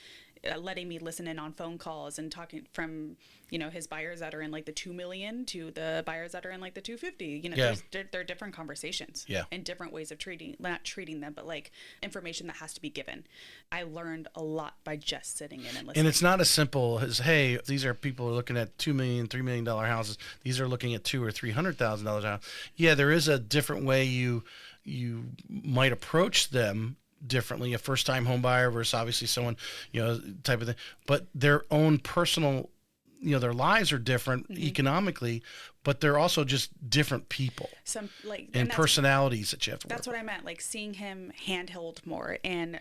Speaker 1: letting me listen in on phone calls and talking from, his buyers that are in the 2 million to the buyers that are in the 250. There are different conversations and different ways of not treating them, but information that has to be given. I learned a lot by just sitting in and listening.
Speaker 2: And it's not as simple as, hey, these are people who are looking at $2 million, $3 million houses. These are looking at $200,000 or $300,000 house. Yeah, there is a different way you might approach them differently, a first-time home buyer versus obviously someone, type of thing. But their own personal, their lives are different economically, but they're also just different people. And personalities that you have to work with.
Speaker 1: That's what I meant, seeing him handheld more and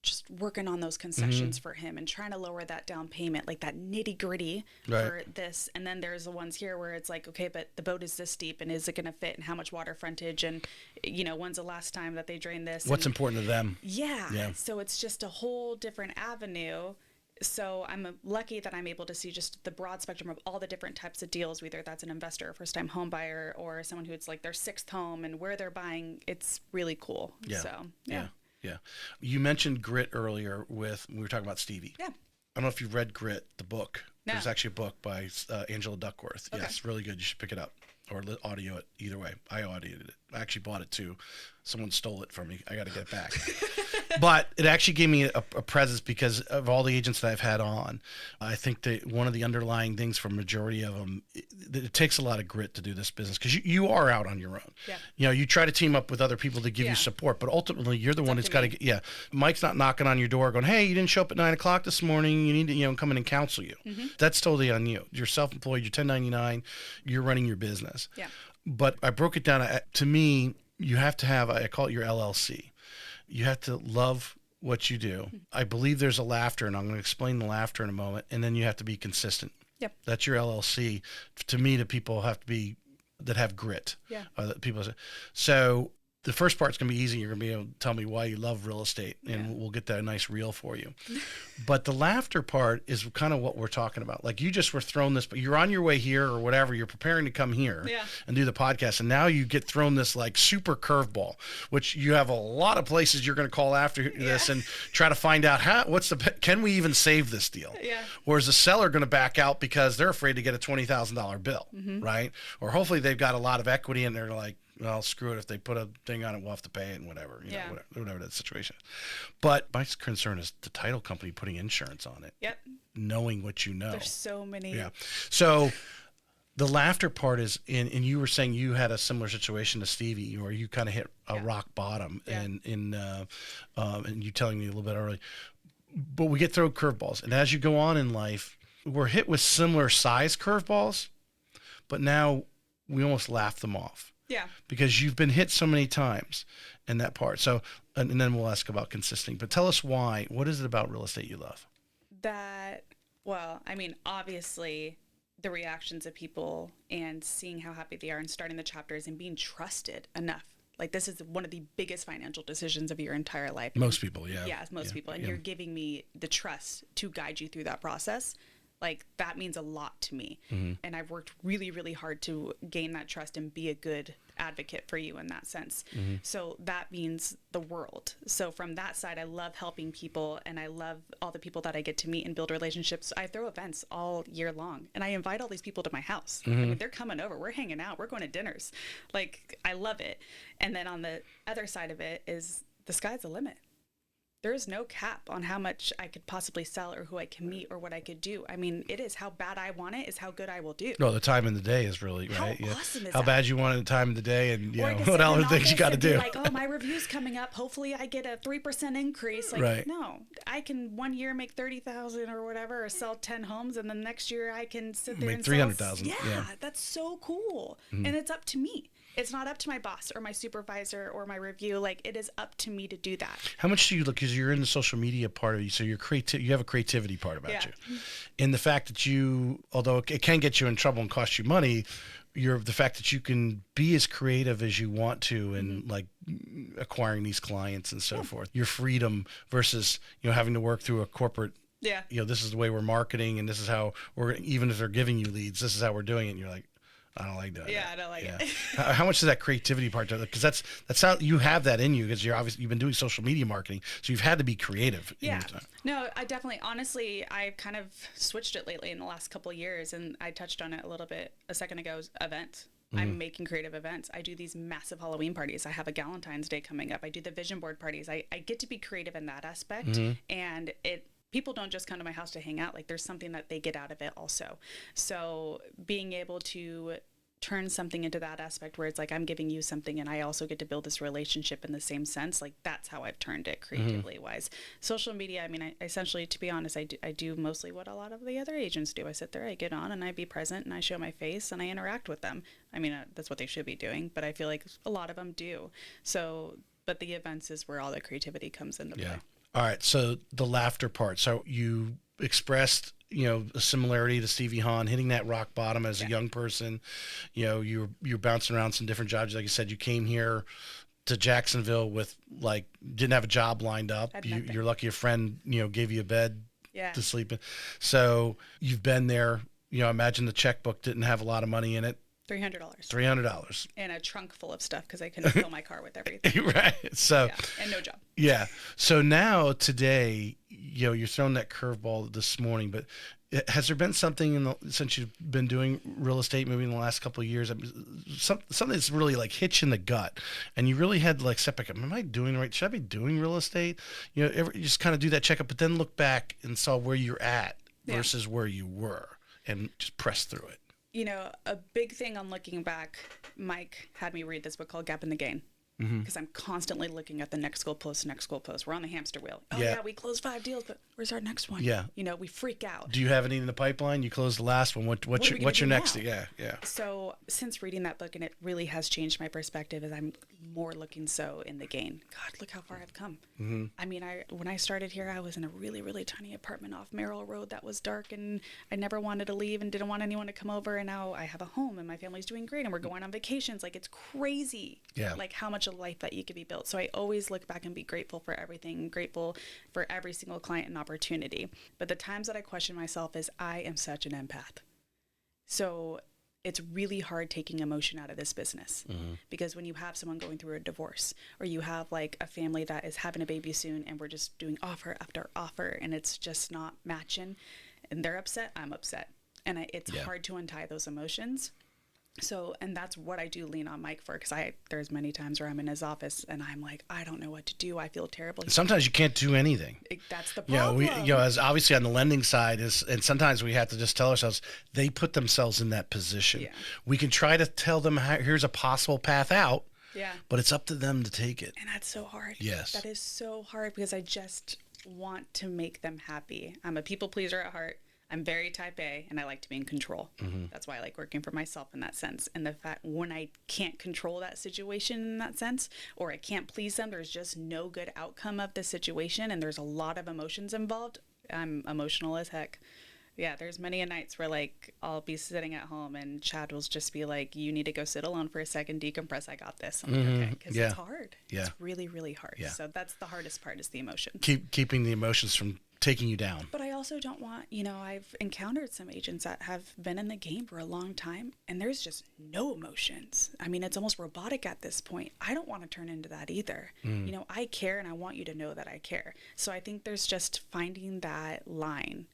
Speaker 1: just working on those concessions for him and trying to lower that down payment, that nitty gritty for this. And then there's the ones here where it's okay, but the boat is this deep and is it going to fit and how much water frontage and, when's the last time that they drained this?
Speaker 2: What's important to them?
Speaker 1: Yeah. So it's just a whole different avenue. So I'm lucky that I'm able to see just the broad spectrum of all the different types of deals, whether that's an investor, a first-time home buyer, or someone who it's their sixth home and where they're buying. It's really cool.
Speaker 2: Yeah.
Speaker 1: So,
Speaker 2: Yeah. You mentioned Grit earlier we were talking about Stevie.
Speaker 1: Yeah.
Speaker 2: I don't know if you've read Grit, the book.
Speaker 1: No.
Speaker 2: There's actually a book by Angela Duckworth.
Speaker 1: Okay.
Speaker 2: Yes, really good. You should pick it up or audio it either way. I audioed it. I actually bought it too. Someone stole it from me. I got to get it back. But it actually gave me a presence because of all the agents that I've had on. I think that one of the underlying things for majority of them, it takes a lot of grit to do this business because you are out on your own.
Speaker 1: Yeah.
Speaker 2: You try to team up with other people to give you support, but ultimately you're the one that's got to get, Mike's not knocking on your door going, hey, you didn't show up at 9:00 this morning. You need to, come in and counsel you. That's totally on you. You're self-employed. You're 1099. You're running your business.
Speaker 1: Yeah.
Speaker 2: But I broke it down. To me, you have to have, I call it your LLC. You have to love what you do. I believe there's a laughter, and I'm going to explain the laughter in a moment. And then you have to be consistent.
Speaker 1: Yep.
Speaker 2: That's your LLC. To me, the people have to be that have grit.
Speaker 1: Yeah.
Speaker 2: People. So the first part's going to be easy. You're going to be able to tell me why you love real estate, and we'll get that nice reel for you. But the laughter part is kind of what we're talking about. Like you just were thrown this, but you're on your way here or whatever. You're preparing to come here and do the podcast. And now you get thrown this like super curveball, which you have a lot of places you're going to call after this and try to find out can we even save this deal?
Speaker 1: Yeah.
Speaker 2: Or is the seller going to back out because they're afraid to get a $20,000 bill, right? Or hopefully they've got a lot of equity and they're like, well, screw it. If they put a thing on it, we'll have to pay it and whatever, whatever that situation is. But my concern is the title company putting insurance on it.
Speaker 1: Yep.
Speaker 2: Knowing what you know.
Speaker 1: There's so many.
Speaker 2: Yeah. So the laughter part is and you were saying you had a similar situation to Stevie where you kind of hit a rock bottom and you telling me a little bit early. But we get thrown curveballs. And as you go on in life, we're hit with similar size curveballs, but now we almost laugh them off.
Speaker 1: Yeah. Because
Speaker 2: you've been hit so many times in that part. So, and then we'll ask about consistency. But tell us why. What is it about real estate you love?
Speaker 1: Obviously, the reactions of people and seeing how happy they are and starting the chapters and being trusted enough. Like, this is one of the biggest financial decisions of your entire life.
Speaker 2: Most people, yeah.
Speaker 1: Yeah, most people. And you're giving me the trust to guide you through that process. Like, that means a lot to me. And I've worked really, really hard to gain that trust and be a good advocate for you in that sense. So that means the world. So from that side, I love helping people, and I love all the people that I get to meet and build relationships. I throw events all year long, and I invite all these people to my house. I mean, they're coming over. We're hanging out. We're going to dinners. Like, I love it. And then on the other side of it is the sky's the limit. There is no cap on how much I could possibly sell or who I can meet or what I could do. I mean, it is how bad I want it is how good I will do.
Speaker 2: No, the time in the day is really,
Speaker 1: how
Speaker 2: right?
Speaker 1: Awesome is
Speaker 2: how
Speaker 1: that?
Speaker 2: bad you want it the time of the day and, what other things you got to do.
Speaker 1: Like, oh, my review's coming up. Hopefully I get a 3% increase. Like, no, I can 1 year make 30,000 or whatever, or sell 10 homes. And the next year I can sit there
Speaker 2: make
Speaker 1: and
Speaker 2: 300,000.
Speaker 1: Yeah, that's so cool. And it's up to me. It's not up to my boss or my supervisor or my review. Like, it is up to me to do that.
Speaker 2: How much do you look, because you're in the social media part of you, so you have a creativity part about you. And the fact that although it can get you in trouble and cost you money, the fact that you can be as creative as you want to and like acquiring these clients and so forth. Your freedom versus, having to work through a corporate, this is the way we're marketing and this is how even if they're giving you leads, this is how we're doing it. And you're like, I don't like that.
Speaker 1: Yeah, I don't like it.
Speaker 2: How much is that creativity part? Because that's how you have that in you, because you've been doing social media marketing, so you've had to be creative.
Speaker 1: Yeah. No, I definitely, honestly, I've kind of switched it lately in the last couple of years, and I touched on it a little bit a second ago. Events. I'm making creative events. I do these massive Halloween parties. I have a Galentine's Day coming up. I do the vision board parties. I get to be creative in that aspect, and people don't just come to my house to hang out. Like, there's something that they get out of it also. So being able to turn something into that aspect where it's like, I'm giving you something and I also get to build this relationship in the same sense. Like, that's how I've turned it creatively wise. Social media, I mean, I essentially, to be honest, I do mostly what a lot of the other agents do. I sit there, I get on and I be present and I show my face and I interact with them. I mean, that's what they should be doing, but I feel like a lot of them do. So, but the events is where all the creativity comes into play.
Speaker 2: All right. So the laughter part. So you expressed, a similarity to Stevie Hahn, hitting that rock bottom as a young person. You're bouncing around some different jobs. Like I said, you came here to Jacksonville with didn't have a job lined up. You're lucky a friend, gave you a bed to sleep in. So you've been there. I imagine the checkbook didn't have a lot of money in it.
Speaker 1: $300. And a trunk full of stuff because I couldn't fill my car with everything.
Speaker 2: Right. So
Speaker 1: and no job.
Speaker 2: Yeah. So now today, you're throwing that curveball this morning, but Has there been something since you've been doing real estate, maybe in the last couple of years, something that's really like hit you in the gut, and you really had to like step back? Am I doing the right? Should I be doing real estate? You just kind of do that checkup, but then look back and saw where you're at versus where you were, and just press through it.
Speaker 1: A big thing on looking back, Mike had me read this book called Gap in the Gain. Because I'm constantly looking at the next goal post. We're on the hamster wheel. Oh yeah, we closed 5 deals, but where's our next one?
Speaker 2: Yeah.
Speaker 1: We freak out.
Speaker 2: Do you have any in the pipeline? You closed the last one. What's your next? Yeah.
Speaker 1: So since reading that book, and it really has changed my perspective, as I'm more looking so in the gain. God, look how far I've come. I mean, when I started here, I was in a really, really tiny apartment off Merrill Road that was dark, and I never wanted to leave and didn't want anyone to come over. And now I have a home, and my family's doing great, and we're going on vacations. Like, it's crazy.
Speaker 2: Yeah.
Speaker 1: Like how much of life that you could be built. So I always look back and be grateful for everything, grateful for every single client and opportunity. But the times that I question myself is I am such an empath. So it's really hard taking emotion out of this business because when you have someone going through a divorce, or you have like a family that is having a baby soon and we're just doing offer after offer and it's just not matching, and they're upset, I'm upset. And it's hard to untie those emotions. So, and that's what I do lean on Mike for, because there's many times where I'm in his office and I'm like, I don't know what to do. I feel terrible.
Speaker 2: Sometimes you can't do anything.
Speaker 1: That's the problem.
Speaker 2: As obviously on the lending side and sometimes we have to just tell ourselves, they put themselves in that position. Yeah. We can try to tell them, here's a possible path out. Yeah. But it's up to them to take it.
Speaker 1: And that's so hard.
Speaker 2: Yes.
Speaker 1: That is so hard because I just want to make them happy. I'm a people pleaser at heart. I'm very type A, and I like to be in control. That's why I like working for myself in that sense. And the fact when I can't control that situation in that sense, or I can't please them, there's just no good outcome of the situation, and there's a lot of emotions involved. I'm emotional as heck. Yeah, there's many a nights where like I'll be sitting at home and Chad will just be like, "You need to go sit alone for a second, decompress. I got this." I'm like, okay, because it's hard. Yeah. It's really, really hard. Yeah. So that's the hardest part, is the emotion.
Speaker 2: Keeping the emotions from taking you down.
Speaker 1: But I also don't want, I've encountered some agents that have been in the game for a long time and there's just no emotions. I mean, it's almost robotic at this point. I don't want to turn into that either. I care and I want you to know that I care. So I think there's just finding that line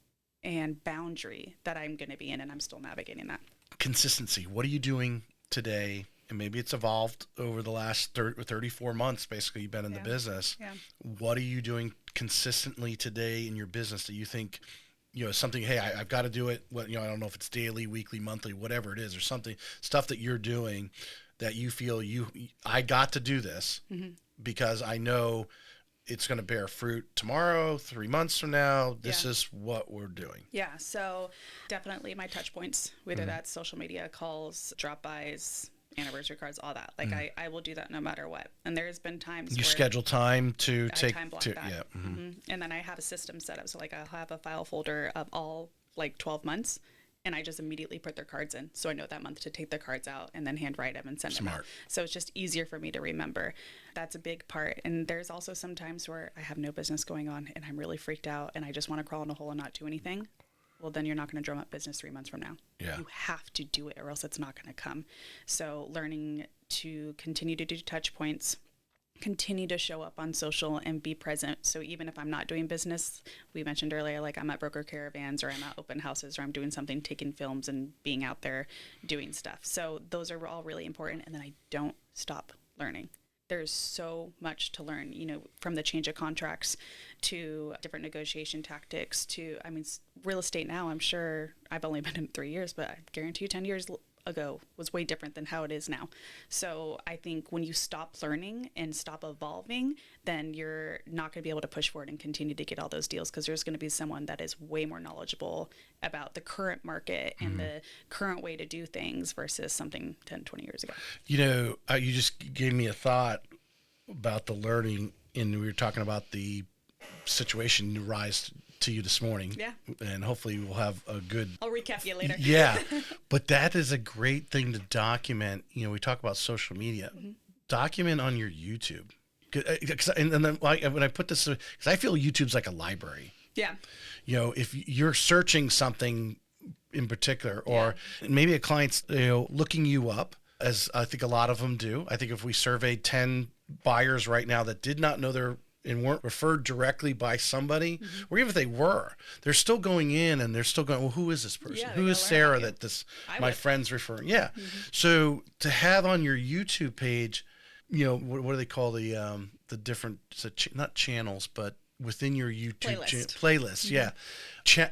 Speaker 1: and boundary that I'm going to be in, and I'm still navigating that.
Speaker 2: Consistency. What are you doing today? And maybe it's evolved over the last 34 months, basically, you've been in the business. Yeah. What are you doing consistently today in your business that you think, something, hey, I've got to do it. I don't know if it's daily, weekly, monthly, whatever it is, or stuff that you're doing that you feel I got to do this because I know it's going to bear fruit tomorrow, 3 months from now. This is what we're doing. Yeah.
Speaker 1: So definitely my touch points, whether that's social media, calls, drop-bys, anniversary cards, all that. Like I will do that no matter what. And there's been times
Speaker 2: you schedule time to take
Speaker 1: time block that. And then I have a system set up. So like I'll have a file folder of all like 12 months, and I just immediately put their cards in. So I know that month to take the cards out and then handwrite them and send them out. So it's just easier for me to remember. That's a big part. And there's also some times where I have no business going on and I'm really freaked out and I just want to crawl in a hole and not do anything. Well, then you're not going to drum up business 3 months from now. Yeah. You have to do it or else it's not going to come. So learning to continue to do touch points, continue to show up on social and be present. So even if I'm not doing business, we mentioned earlier, like I'm at broker caravans or I'm at open houses or I'm doing something, taking films and being out there doing stuff. So those are all really important. And then I don't stop learning. There's so much to learn, from the change of contracts to different negotiation tactics to, real estate now, I'm sure I've only been in 3 years, but I guarantee you 10 years ago was way different than how it is now. So I think when you stop learning and stop evolving, then you're not going to be able to push forward and continue to get all those deals, because there's going to be someone that is way more knowledgeable about the current market and the current way to do things versus something 10, 20 years ago.
Speaker 2: You just gave me a thought about the learning, and we were talking about the situation rise to you this morning. Yeah. And hopefully we'll have a good...
Speaker 1: I'll recap you later.
Speaker 2: Yeah. But that is a great thing to document. We talk about social media. Document on your YouTube. And then when I put this... Because I feel YouTube's like a library. Yeah. If you're searching something in particular, or maybe a client's looking you up, as I think a lot of them do. I think if we surveyed 10 buyers right now that did not know their and weren't referred directly by somebody, or even if they were, they're still going in and they're still going, well, who is this person?
Speaker 1: Yeah,
Speaker 2: Who is Sarah that my friend's referring? Yeah. So to have on your YouTube page, you know, what do they call the different, not channels, but within your YouTube playlist. Yeah.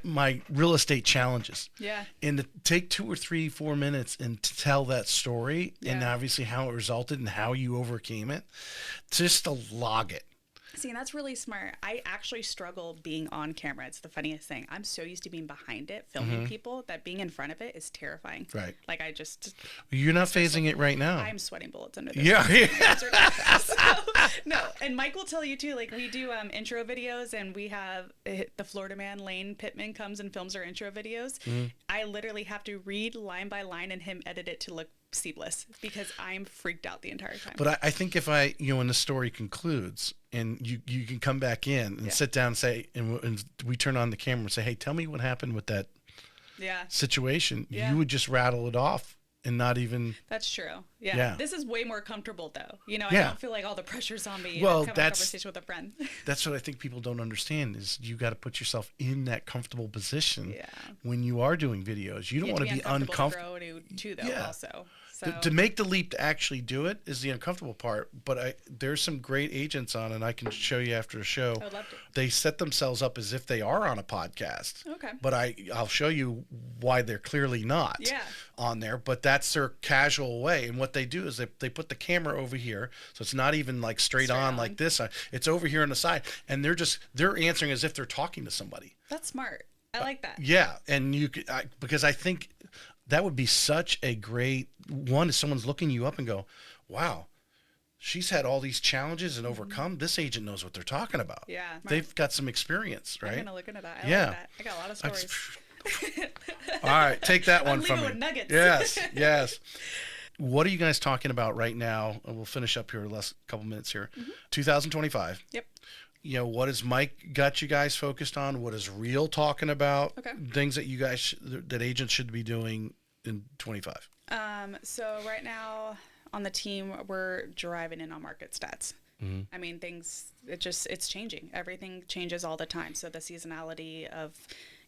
Speaker 2: My real estate challenges.
Speaker 1: Yeah.
Speaker 2: And to take 2 or 3, 4 minutes and to tell that story and obviously how it resulted and how you overcame it, just to log it.
Speaker 1: See, and that's really smart. I actually struggle being on camera. It's the funniest thing. I'm so used to being behind it, filming people, that being in front of it is terrifying.
Speaker 2: Right.
Speaker 1: Like I just...
Speaker 2: You're not phasing it right now.
Speaker 1: I'm sweating bullets under this.
Speaker 2: Yeah.
Speaker 1: No, and Mike will tell you too, like we do intro videos and we have the Florida man, Lane Pittman, comes and films our intro videos. I literally have to read line by line and him edit it to look seamless because I'm freaked out the entire time.
Speaker 2: But I think if when the story concludes and you can come back in and sit down and say, and we turn on the camera and say, hey, tell me what happened with that situation. You would just rattle it off and not even.
Speaker 1: That's true. Yeah. This is way more comfortable though. You know, I don't feel like all the pressure's on me.
Speaker 2: Well,
Speaker 1: having a conversation with a friend.
Speaker 2: That's what I think people don't understand is you got to put yourself in that comfortable position when you are doing videos. You don't want to be uncomfortable.
Speaker 1: Too, though, also. So.
Speaker 2: To make the leap to actually do it is the uncomfortable part. But there's some great agents on, and I can show you after the show.
Speaker 1: I would love to.
Speaker 2: They set themselves up as if they are on a podcast.
Speaker 1: Okay.
Speaker 2: But I'll show you why they're clearly not on there. But that's their casual way. And what they do is they put the camera over here, so it's not even like straight on like this. It's over here on the side, and they're answering as if they're talking to somebody.
Speaker 1: That's smart. I like that.
Speaker 2: Yeah, and because I think that would be such a great one if someone's looking you up and go, wow, she's had all these challenges and overcome. This agent knows what they're talking about. Yeah. They've got some experience, right?
Speaker 1: I'm going to look into that. I like that. I got a lot of stories.
Speaker 2: All right, take that one from me.
Speaker 1: With nuggets.
Speaker 2: Yes. What are you guys talking about right now? And we'll finish up here in the last couple minutes here. 2025.
Speaker 1: Yep.
Speaker 2: You know, what has Mike got you guys focused on? What is Real talking about?
Speaker 1: Okay.
Speaker 2: Things that you guys, that agents should be doing in 25.
Speaker 1: So right now on the team, we're driving in on market stats. I mean, it's changing. Everything changes all the time. So the seasonality of,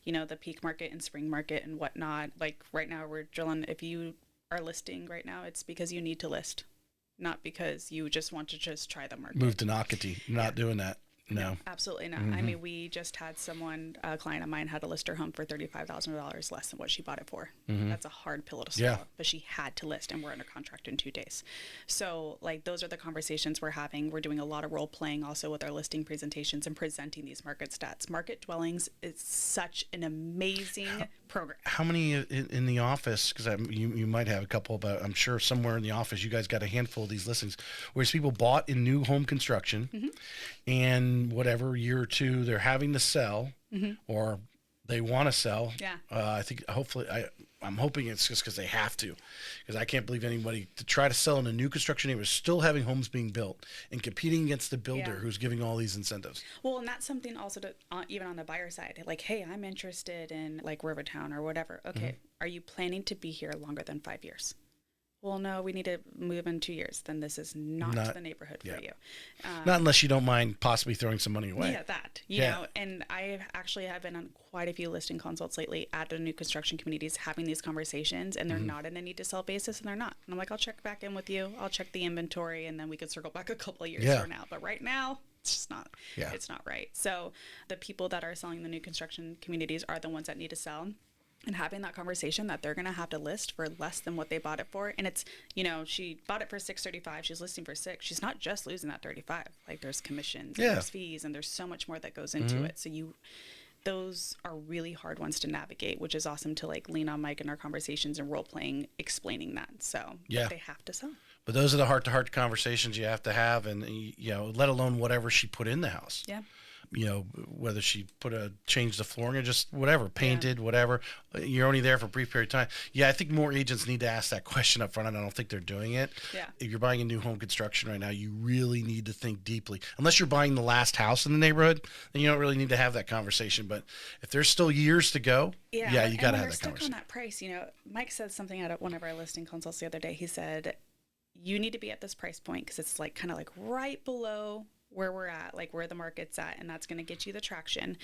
Speaker 1: you know, the peak market and spring market and whatnot, like right now we're drilling, if you are listing right now, it's because you need to list, not because you just want to just try the market.
Speaker 2: Move to Nocatee. Not doing that. No,
Speaker 1: absolutely not. I mean, we just had a client of mine had to list her home for $35,000 less than what she bought it for. That's a hard pill to swallow, but she had to list, and we're under contract in 2 days. So like, those are the conversations we're having. We're doing a lot of role playing also with our listing presentations and presenting these market stats. Market dwellings is such an amazing program.
Speaker 2: How many in the office, because you might have a couple, but I'm sure somewhere in the office you guys got a handful of these listings where people bought in new home construction and whatever year or two they're having to sell or they want to sell. I think I'm hoping it's just because they have to, because I can't believe anybody to try to sell in a new construction neighborhood still having homes being built and competing against the builder who's giving all these incentives.
Speaker 1: Well, and that's something also to even on the buyer side, like, hey, I'm interested in like Rivertown or whatever. Okay, are you planning to be here longer than 5 years? Well, no, we need to move in 2 years. Then this is not the neighborhood for you.
Speaker 2: Not unless you don't mind possibly throwing some money away.
Speaker 1: Yeah, that. You know, and I actually have been on quite a few listing consults lately at the new construction communities having these conversations, and they're not in a need to sell basis, and they're not. And I'm like, I'll check back in with you. I'll check the inventory, and then we could circle back a couple of years from now. But right now, it's just not. It's not right. So the people that are selling the new construction communities are the ones that need to sell. And having that conversation that they're going to have to list for less than what they bought it for. And it's, you know, she bought it for $635. She's listing for $6. She's not just losing that $35. Like, there's commissions, and there's fees, and there's so much more that goes into it. So those are really hard ones to navigate, which is awesome to like lean on Mike in our conversations and role playing, explaining that. So they have to sell. But
Speaker 2: those are the heart-to-heart conversations you have to have, and you know, let alone whatever she put in the house.
Speaker 1: Yeah.
Speaker 2: You know, whether she changed the flooring or just whatever, painted, whatever. You're only there for a brief period of time. Yeah, I think more agents need to ask that question up front, and I don't think they're doing it.
Speaker 1: Yeah.
Speaker 2: If you're buying a new home construction right now, you really need to think deeply. Unless you're buying the last house in the neighborhood, then you don't really need to have that conversation. But if there's still years to go, you got to have that conversation.
Speaker 1: Stuck on that price, you know, Mike said something at one of our listing consults the other day. He said, you need to be at this price point because it's like kind of like right below where we're at, like where the market's at, and that's going to get you the traction.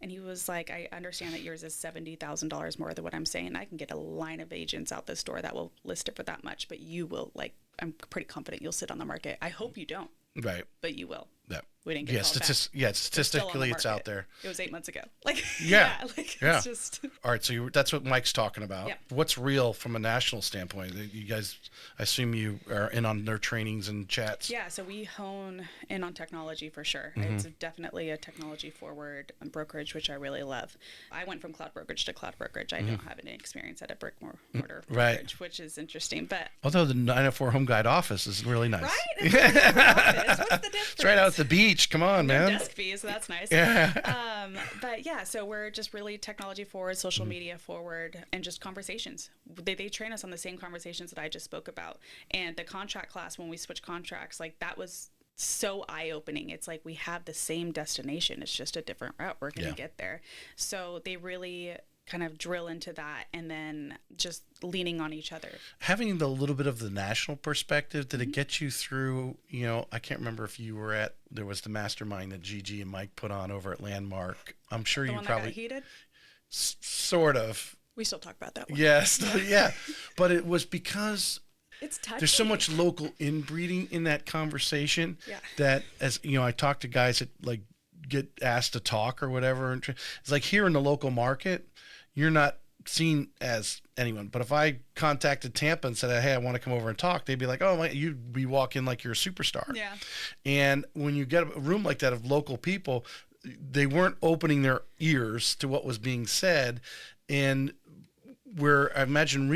Speaker 1: And he was like, I understand that yours is $70,000 more than what I'm saying. I can get a line of agents out this door that will list it for that much, but you will, like, I'm pretty confident you'll sit on the market. I hope you don't.
Speaker 2: Right.
Speaker 1: But you will.
Speaker 2: Yeah.
Speaker 1: We didn't get called back.
Speaker 2: Statistically, it's out there.
Speaker 1: It was 8 months ago. Like,
Speaker 2: like,
Speaker 1: it's just.
Speaker 2: All right, so that's what Mike's talking about.
Speaker 1: Yeah.
Speaker 2: What's real from a national standpoint? You guys, I assume you are in on their trainings and chats.
Speaker 1: Yeah, so we hone in on technology for sure. It's definitely a technology forward brokerage, which I really love. I went from cloud brokerage to cloud brokerage. I don't have any experience at a brick mortar brokerage, which is interesting. But
Speaker 2: although the 904 Home Guide office is really nice.
Speaker 1: Right? It's a different office. What's the difference?
Speaker 2: It's right out at the beach. Come on, man.
Speaker 1: Desk fees, so that's nice.
Speaker 2: Yeah.
Speaker 1: But yeah, so we're just really technology forward, social media forward, and just conversations. They train us on the same conversations that I just spoke about. And the contract class, when we switch contracts, like that was so eye-opening. It's like we have the same destination. It's just a different route. We're going to get there. So they really kind of drill into that, and then just leaning on each other. Having
Speaker 2: the little bit of the national perspective, did it get you through, I can't remember if you were there was the mastermind that Gigi and Mike put on over at Landmark. I'm sure
Speaker 1: the
Speaker 2: you
Speaker 1: one
Speaker 2: probably.
Speaker 1: That got heated?
Speaker 2: Sort of.
Speaker 1: We still talk about that one.
Speaker 2: Yes. Yeah. But it was because
Speaker 1: it's touchy.
Speaker 2: There's so much local inbreeding in that conversation that, as I talk to guys that like get asked to talk or whatever. And it's like here in the local market, you're not seen as anyone. But if I contacted Tampa and said, hey, I want to come over and talk, they'd be like, oh, you'd be walking like you're a superstar.
Speaker 1: Yeah.
Speaker 2: And when you get a room like that of local people, they weren't opening their ears to what was being said. And where I imagine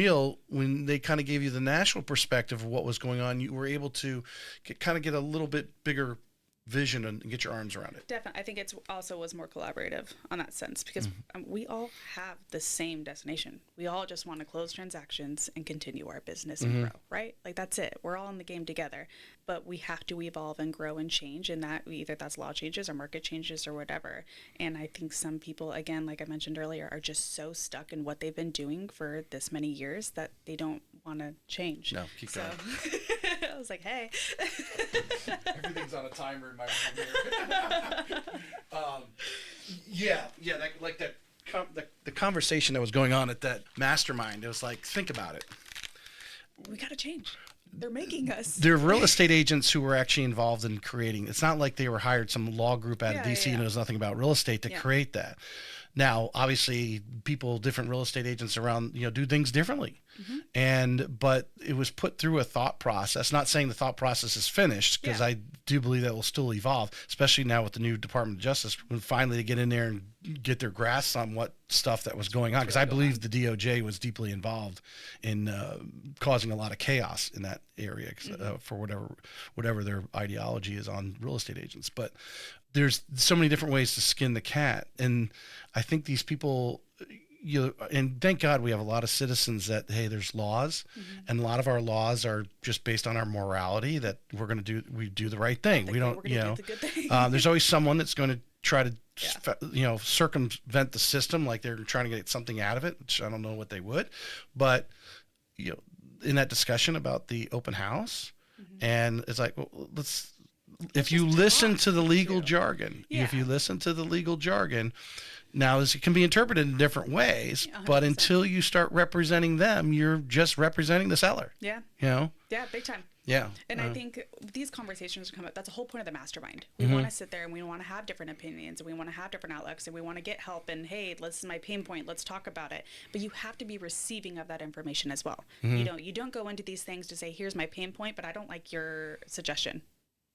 Speaker 2: when they kind of gave you the national perspective of what was going on, you were able to get a little bit bigger vision and get your arms around it.
Speaker 1: Definitely. I think it's also was more collaborative on that sense because we all have the same destination. We all just want to close transactions and continue our business and grow, right? Like that's it. We're all in the game together, but we have to evolve and grow and change, and that either that's law changes or market changes or whatever. And I think some people, again, like I mentioned earlier, are just so stuck in what they've been doing for this many years that they don't want to change.
Speaker 2: No, keep going.
Speaker 1: I was like, hey.
Speaker 2: Everything's on a timer in my room here. The conversation that was going on at that mastermind, it was like, think about it.
Speaker 1: We got to change. They're making us.
Speaker 2: They're real estate agents who were actually involved in creating. It's not like they were hired some law group out of DC and knows nothing about real estate to create that. Now, obviously, different real estate agents around, do things differently. But it was put through a thought process. Not saying the thought process is finished, because I do believe that will still evolve, especially now with the new Department of Justice, when finally they get in there and get their grasp on what stuff that was going on. Because I believe the DOJ was deeply involved in causing a lot of chaos in that area for whatever their ideology is on real estate agents. But there's so many different ways to skin the cat. And I think these people, and thank God we have a lot of citizens that, hey, there's laws, and a lot of our laws are just based on our morality that we do the right thing. We don't,
Speaker 1: do the good thing.
Speaker 2: There's always someone that's going to try to, circumvent the system, like they're trying to get something out of it, which I don't know what they would. But, in that discussion about the open house, and it's like, well, if you listen to the legal jargon, now it can be interpreted in different ways, but until you start representing them, you're just representing the seller.
Speaker 1: Yeah.
Speaker 2: Yeah,
Speaker 1: big time.
Speaker 2: Yeah.
Speaker 1: And I think these conversations come up. That's the whole point of the mastermind. We want to sit there and we want to have different opinions and we want to have different outlooks and we want to get help and, hey, this is my pain point. Let's talk about it. But you have to be receiving of that information as well. You don't go into these things to say, here's my pain point, but I don't like your suggestion.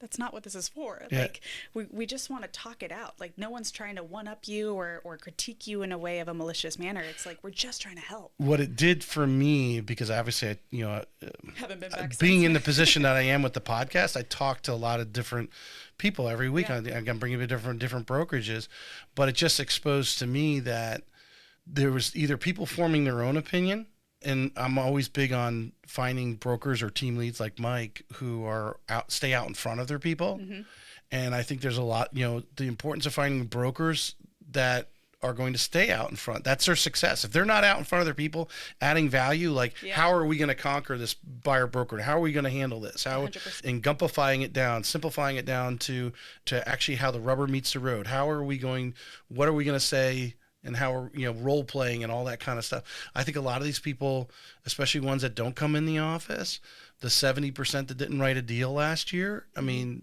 Speaker 1: That's not what this is for.
Speaker 2: Yeah.
Speaker 1: Like we just want to talk it out. Like no one's trying to one up you or critique you in a way of a malicious manner. It's like we're just trying to help.
Speaker 2: What it did for me, because obviously
Speaker 1: haven't been back
Speaker 2: being
Speaker 1: since.
Speaker 2: in the position that I am with the podcast, I talk to a lot of different people every week. I'm bringing different brokerages, but it just exposed to me that there was either people forming their own opinion. And I'm always big on finding brokers or team leads like Mike who stay out in front of their people. And I think there's a lot, the importance of finding brokers that are going to stay out in front. That's their success. If they're not out in front of their people adding value, like how are we going to conquer this buyer broker? How are we going to handle this? How
Speaker 1: 100%.
Speaker 2: and gumpifying it down, simplifying it down to actually how the rubber meets the road. What are we going to say, and how are, role playing and all that kind of stuff. I think a lot of these people, especially ones that don't come in the office, the 70% that didn't write a deal last year, I mean,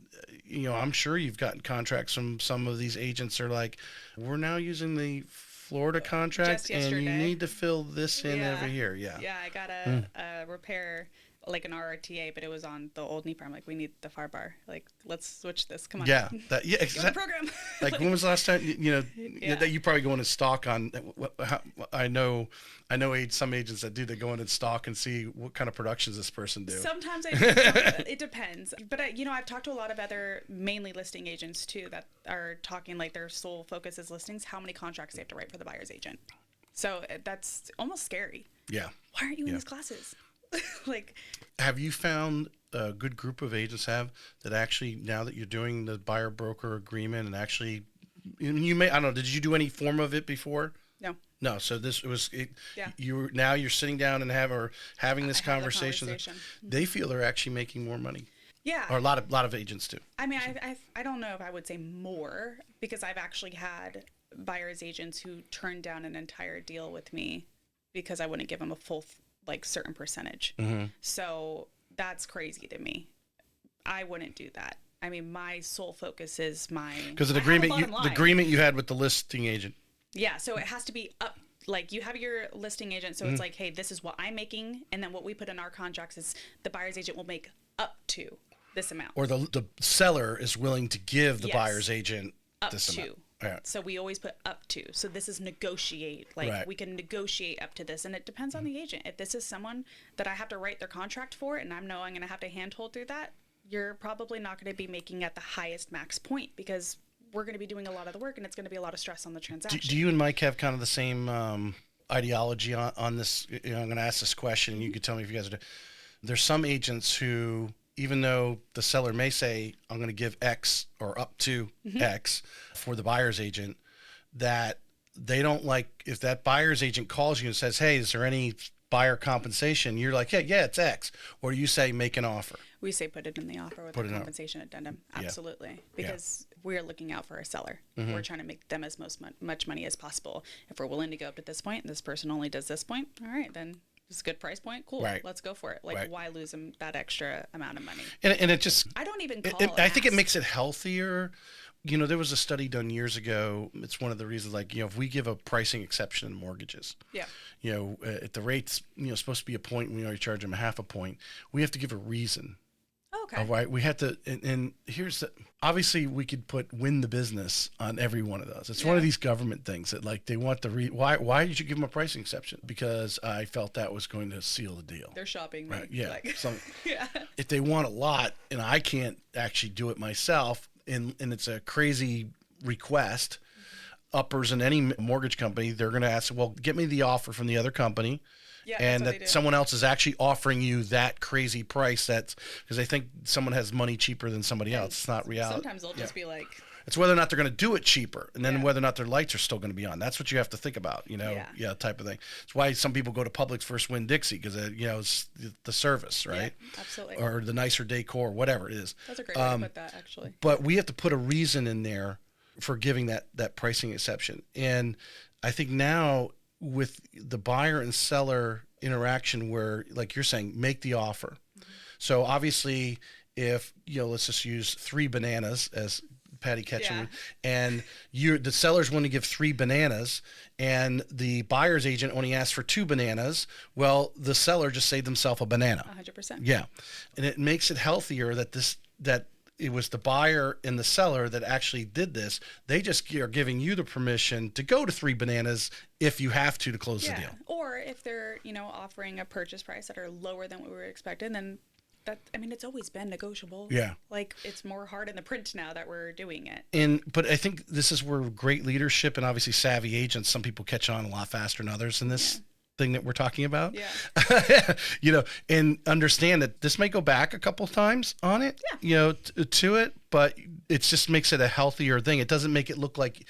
Speaker 2: I'm sure you've gotten contracts from some of these agents that are like, we're now using the Florida contract and you need to fill this in over here. Yeah.
Speaker 1: Yeah, I got a repair, like an RRTA, but it was on the old knee bar. I'm like, we need the far bar. Like, let's switch this. Come on.
Speaker 2: Yeah.
Speaker 1: Exactly. Program.
Speaker 2: Like, when was the last time, that you probably go in and stalk on, I know some agents that do, they go in and stalk and see what kind of productions this person do.
Speaker 1: Sometimes it depends. But, I've talked to a lot of other mainly listing agents too that are talking like their sole focus is listings, how many contracts they have to write for the buyer's agent. So that's almost scary.
Speaker 2: Yeah.
Speaker 1: Why aren't you in these classes? Like,
Speaker 2: have you found a good group of agents that actually, now that you're doing the buyer broker agreement and actually, I don't know, did you do any form of it before? No. So this was it. Yeah. You're sitting down and having this conversation. They feel they're actually making more money.
Speaker 1: Yeah.
Speaker 2: Or a lot of agents do.
Speaker 1: I mean, I don't know if I would say more, because I've actually had buyer's agents who turned down an entire deal with me because I wouldn't give them a full certain percentage. Mm-hmm. So that's crazy to me. I wouldn't do that. I mean, my sole focus is because
Speaker 2: the agreement you had with the listing agent.
Speaker 1: Yeah, so it has to be up. Like, you have your listing agent, so it's like, hey, this is what I'm making, and then what we put in our contracts is the buyer's agent will make up to this amount.
Speaker 2: Or the seller is willing to give the buyer's agent this amount.
Speaker 1: Right. So we always put up to. So this is negotiate. Like, we can negotiate up to this. And it depends on the agent. If this is someone that I have to write their contract for and I know I'm going to have to handhold through that, you're probably not going to be making at the highest max point, because we're going to be doing a lot of the work and it's going to be a lot of stress on the transaction.
Speaker 2: Do you and Mike have kind of the same ideology on this? I'm going to ask this question and you could tell me if you guys are. There's some agents who, even though the seller may say, I'm going to give X or up to X for the buyer's agent, that they don't like, if that buyer's agent calls you and says, hey, is there any buyer compensation? You're like, yeah, it's X. Or you say, make an offer.
Speaker 1: We say put it in the offer with a compensation addendum. Absolutely. Because we're looking out for our seller. Mm-hmm. We're trying to make them as much money as possible. If we're willing to go up to this point and this person only does this point, all right, then it's a good price point. Cool. Right. Let's go for it. Like, why lose them that extra amount of money?
Speaker 2: And it just,
Speaker 1: I don't even call
Speaker 2: I think it makes it healthier. There was a study done years ago. It's one of the reasons, if we give a pricing exception in mortgages, if the rate's, supposed to be a point, and we already charge them a half a point, we have to give a reason.
Speaker 1: Okay.
Speaker 2: All right. We have to, and here's obviously we could win the business on every one of those. It's one of these government things that they want why did you give them a pricing exception? Because I felt that was going to seal the deal.
Speaker 1: They're shopping.
Speaker 2: Right. Yeah. If they want a lot and I can't actually do it myself, and it's a crazy request, uppers in any mortgage company, they're going to ask, well, get me the offer from the other company. Yeah, and that someone else is actually offering you that crazy price. That's because they think someone has money cheaper than somebody else. It's not reality.
Speaker 1: Sometimes they'll just be like,
Speaker 2: it's whether or not they're going to do it cheaper, and then whether or not their lights are still going to be on. That's what you have to think about, type of thing. It's why some people go to Publix first, Winn-Dixie, because it's the service, right?
Speaker 1: Yeah, absolutely.
Speaker 2: Or the nicer decor, whatever it is.
Speaker 1: That's a great way to put that, actually.
Speaker 2: But we have to put a reason in there for giving that pricing exception. And I think now with the buyer and seller interaction, where, like you're saying, make the offer. Mm-hmm. So obviously, if let's just use 3 bananas as Patty Ketchum, and the sellers want to give 3 bananas, and the buyer's agent only asked for 2 bananas. Well, the seller just saved themselves a banana.
Speaker 1: 100%.
Speaker 2: Yeah, and it makes it healthier that it was the buyer and the seller that actually did this. They just are giving you the permission to go to 3 bananas if you have to close the deal.
Speaker 1: Or if they're, offering a purchase price that are lower than what we were expecting, then it's always been negotiable. Yeah. Like, it's more hard in the print now that we're doing it.
Speaker 2: But I think this is where great leadership and obviously savvy agents, some people catch on a lot faster than others in this thing that we're talking about. Yeah. And understand that this may go back a couple times on it, to it, but it just makes it a healthier thing. It doesn't make it look like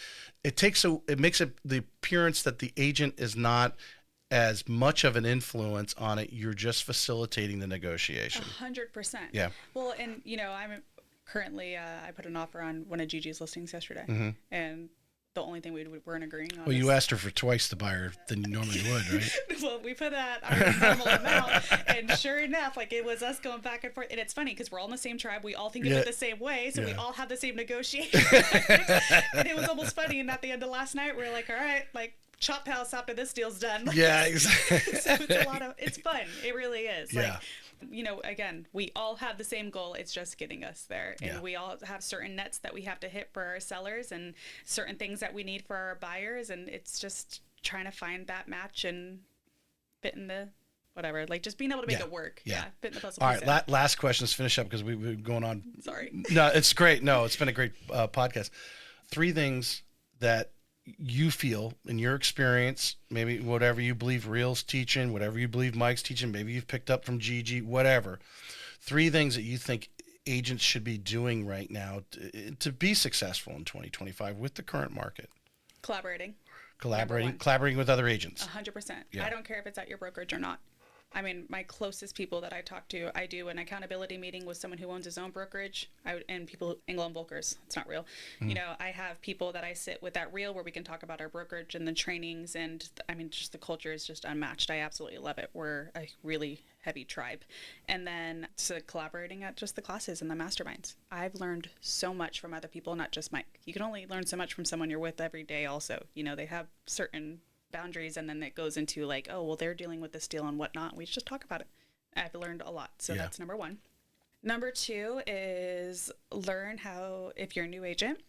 Speaker 2: it makes it the appearance that the agent is not as much of an influence on it. You're just facilitating the negotiation.
Speaker 1: 100%.
Speaker 2: Yeah.
Speaker 1: Well, and I'm currently, I put an offer on one of Gigi's listings yesterday, and the only thing we weren't agreeing on.
Speaker 2: Well, you asked her for twice the buyer than you normally would, right?
Speaker 1: Well, we put that our normal amount, and sure enough, like it was us going back and forth. And it's funny because we're all in the same tribe. We all think of it the same way, so we all have the same negotiation. And it was almost funny. And at the end of last night, we were like, all right, like chop house after this deal's done.
Speaker 2: Yeah, exactly.
Speaker 1: So it's fun. It really is.
Speaker 2: Yeah.
Speaker 1: Like, again, we all have the same goal. It's just getting us there. And we all have certain nets that we have to hit for our sellers and certain things that we need for our buyers. And it's just trying to find that match and fit in the whatever, like just being able to make it work.
Speaker 2: Yeah.
Speaker 1: Fit in the puzzle.
Speaker 2: All right. Last question. Let's finish up because we've been going on.
Speaker 1: Sorry.
Speaker 2: No, it's great. No, it's been a great podcast. 3 things that you feel in your experience, maybe whatever you believe Real's teaching, whatever you believe Mike's teaching, maybe you've picked up from Gigi, whatever. 3 things that you think agents should be doing right now to be successful in 2025 with the current market.
Speaker 1: Collaborating
Speaker 2: with other agents.
Speaker 1: 100%.
Speaker 2: Yeah.
Speaker 1: I don't care if it's at your brokerage or not. I mean, my closest people that I talk to, I do an accountability meeting with someone who owns his own brokerage. And people, England Volkers, it's not real. I have people that I sit with at Real where we can talk about our brokerage and the trainings. And I mean, just the culture is just unmatched. I absolutely love it. We're a really heavy tribe. And then collaborating at just the classes and the masterminds. I've learned so much from other people, not just Mike. You can only learn so much from someone you're with every day also. They have certain boundaries, and then it goes into like, oh, well, they're dealing with this deal and whatnot. We just talk about it. I've learned a lot. So that's number 1. Number 2 is learn how, if you're a new agent,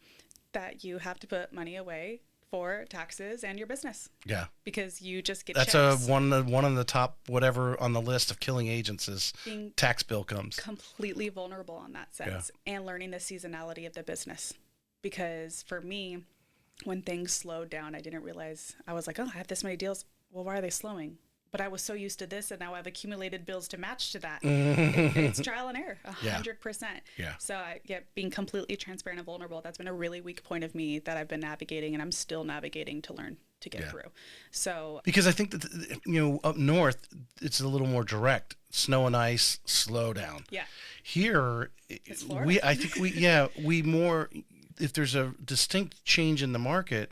Speaker 1: that you have to put money away for taxes and your business. Yeah. Because you just get
Speaker 2: checks. That's one on the top, whatever on the list of killing agents is
Speaker 1: being
Speaker 2: tax bill comes.
Speaker 1: Completely vulnerable in that sense, and learning the seasonality of the business. Because for me, when things slowed down, I didn't realize, I was like, oh, I have this many deals. Well, why are they slowing? But I was so used to this, and now I've accumulated bills to match to that. It's trial and error, 100%. Yeah. So being completely transparent and vulnerable, that's been a really weak point of me that I've been navigating, and I'm still navigating to learn to get through. So
Speaker 2: because I think that, up north, it's a little more direct. Snow and ice, slow down. Yeah. Here, we more... If there's a distinct change in the market,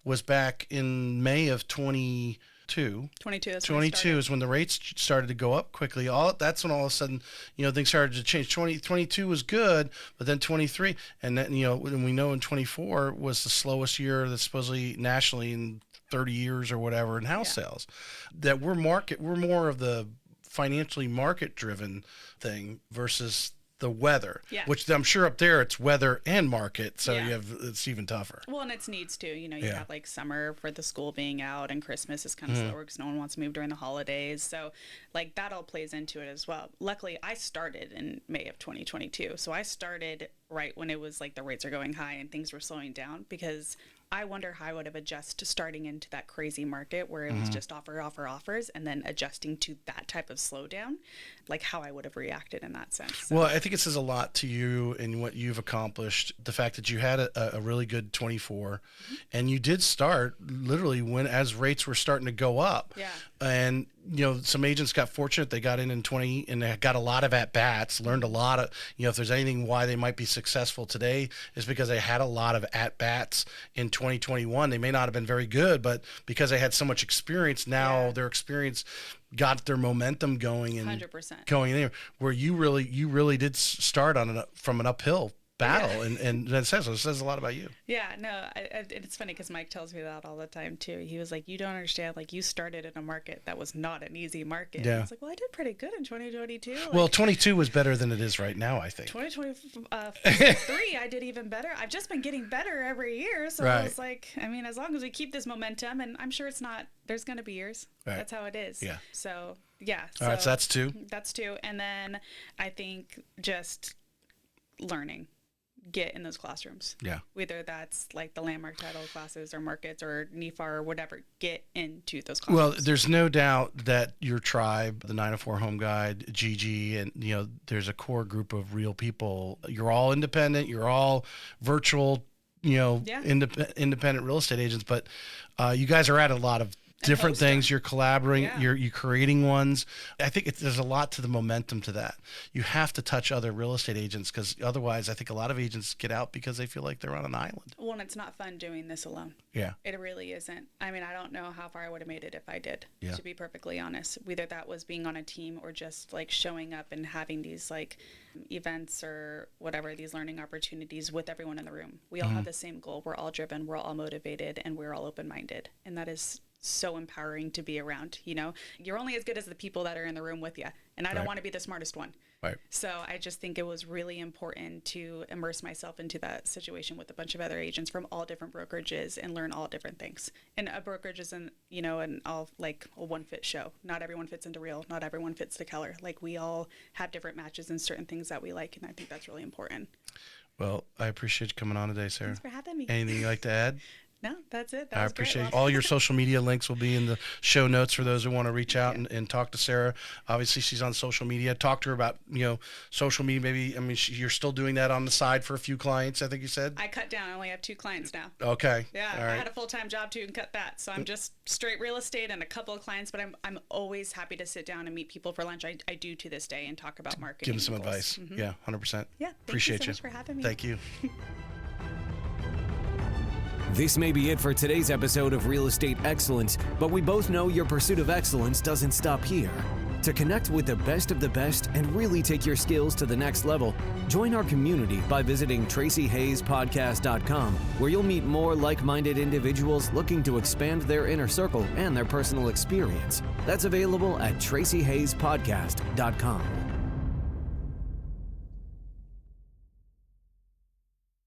Speaker 2: was back in May of 22. 22 is when the rates started to go up quickly. That's when all of a sudden, things started to change. 22 was good, but then 23, and then and we know in 24 was the slowest year that's supposedly nationally in 30 years or whatever in house sales. That we're more of the financially market driven thing versus the weather, which I'm sure up there it's weather and market, so it's even tougher.
Speaker 1: Well, and it's needs too. You have like summer for the school being out, and Christmas is kind of slower because no one wants to move during the holidays. So like that all plays into it as well. Luckily, I started in May of 2022, so I started right when it was like the rates are going high and things were slowing down, because I wonder how I would have adjusted to starting into that crazy market where it was just offers, and then adjusting to that type of slowdown, like how I would have reacted in that sense. So.
Speaker 2: Well, I think it says a lot to you and what you've accomplished. The fact that you had a really good 24, and you did start literally as rates were starting to go up. Yeah. And some agents got fortunate; they got in 20 and they got a lot of at bats. Learned a lot of if there's anything why they might be successful today is because they had a lot of at bats in 2021. They may not have been very good, but because they had so much experience, now their experience got their momentum going and
Speaker 1: 100%.
Speaker 2: Going there. Where you really did start from an uphill battle, and that says a lot about you.
Speaker 1: Yeah, no, it's funny because Mike tells me that all the time too. He was like, you don't understand, like you started in a market that was not an easy market. Yeah. I was like, well, I did pretty good in 2022.
Speaker 2: Well, 22 was better than it is right now, I think.
Speaker 1: 2023, I did even better. I've just been getting better every year. So I was like, I mean, as long as we keep this momentum, and I'm sure there's going to be years. Right. That's how it is. Yeah. So, yeah.
Speaker 2: All right, so that's 2.
Speaker 1: That's 2. And then I think just learning. Get in those classrooms. Yeah. Whether that's like the landmark title classes or markets or NIFAR or whatever, get into those classrooms.
Speaker 2: Well, there's no doubt that your tribe, the 904 Home Guide, Gigi, and there's a core group of real people. You're all independent. You're all virtual independent real estate agents, but you guys are at a lot of different things. You're collaborating, you're creating ones. I think there's a lot to the momentum to that. You have to touch other real estate agents, because otherwise I think a lot of agents get out because they feel like they're on an island.
Speaker 1: Well, and it's not fun doing this alone.
Speaker 2: Yeah.
Speaker 1: It really isn't. I mean, I don't know how far I would have made it if I did, to be perfectly honest. Whether that was being on a team or just like showing up and having these like events or whatever, these learning opportunities with everyone in the room. We all have the same goal. We're all driven, we're all motivated, and we're all open-minded. And that is so empowering to be around. You're only as good as the people that are in the room with you, and I don't want to be the smartest one.
Speaker 2: Right.
Speaker 1: So I just think it was really important to immerse myself into that situation with a bunch of other agents from all different brokerages and learn all different things. And a brokerage isn't, an all like a one fit show. Not everyone fits into Real. Not everyone fits to Keller. Like, we all have different matches and certain things that we like, and I think that's really important.
Speaker 2: Well, I appreciate you coming on today, Sarah.
Speaker 1: Thanks for having me.
Speaker 2: Anything you'd like to add?
Speaker 1: No, that's it.
Speaker 2: I appreciate it. All your social media links will be in the show notes for those who want to reach out and talk to Sarah. Obviously, she's on social media. Talk to her about, social media. Maybe, you're still doing that on the side for a few clients, I think you said?
Speaker 1: I cut down. I only have 2 clients now.
Speaker 2: Okay.
Speaker 1: Yeah,
Speaker 2: all right.
Speaker 1: I had a full-time job too and cut that. So I'm just straight real estate and a couple of clients, but I'm always happy to sit down and meet people for lunch. I do to this day, and talk about marketing.
Speaker 2: Give them some advice. Mm-hmm. Yeah, 100%.
Speaker 1: Yeah,
Speaker 2: appreciate
Speaker 1: you so much for having me.
Speaker 2: Thank you.
Speaker 3: This may be it for today's episode of Real Estate Excellence, but we both know your pursuit of excellence doesn't stop here. To connect with the best of the best and really take your skills to the next level, join our community by visiting TracyHayesPodcast.com, where you'll meet more like-minded individuals looking to expand their inner circle and their personal experience. That's available at TracyHayesPodcast.com.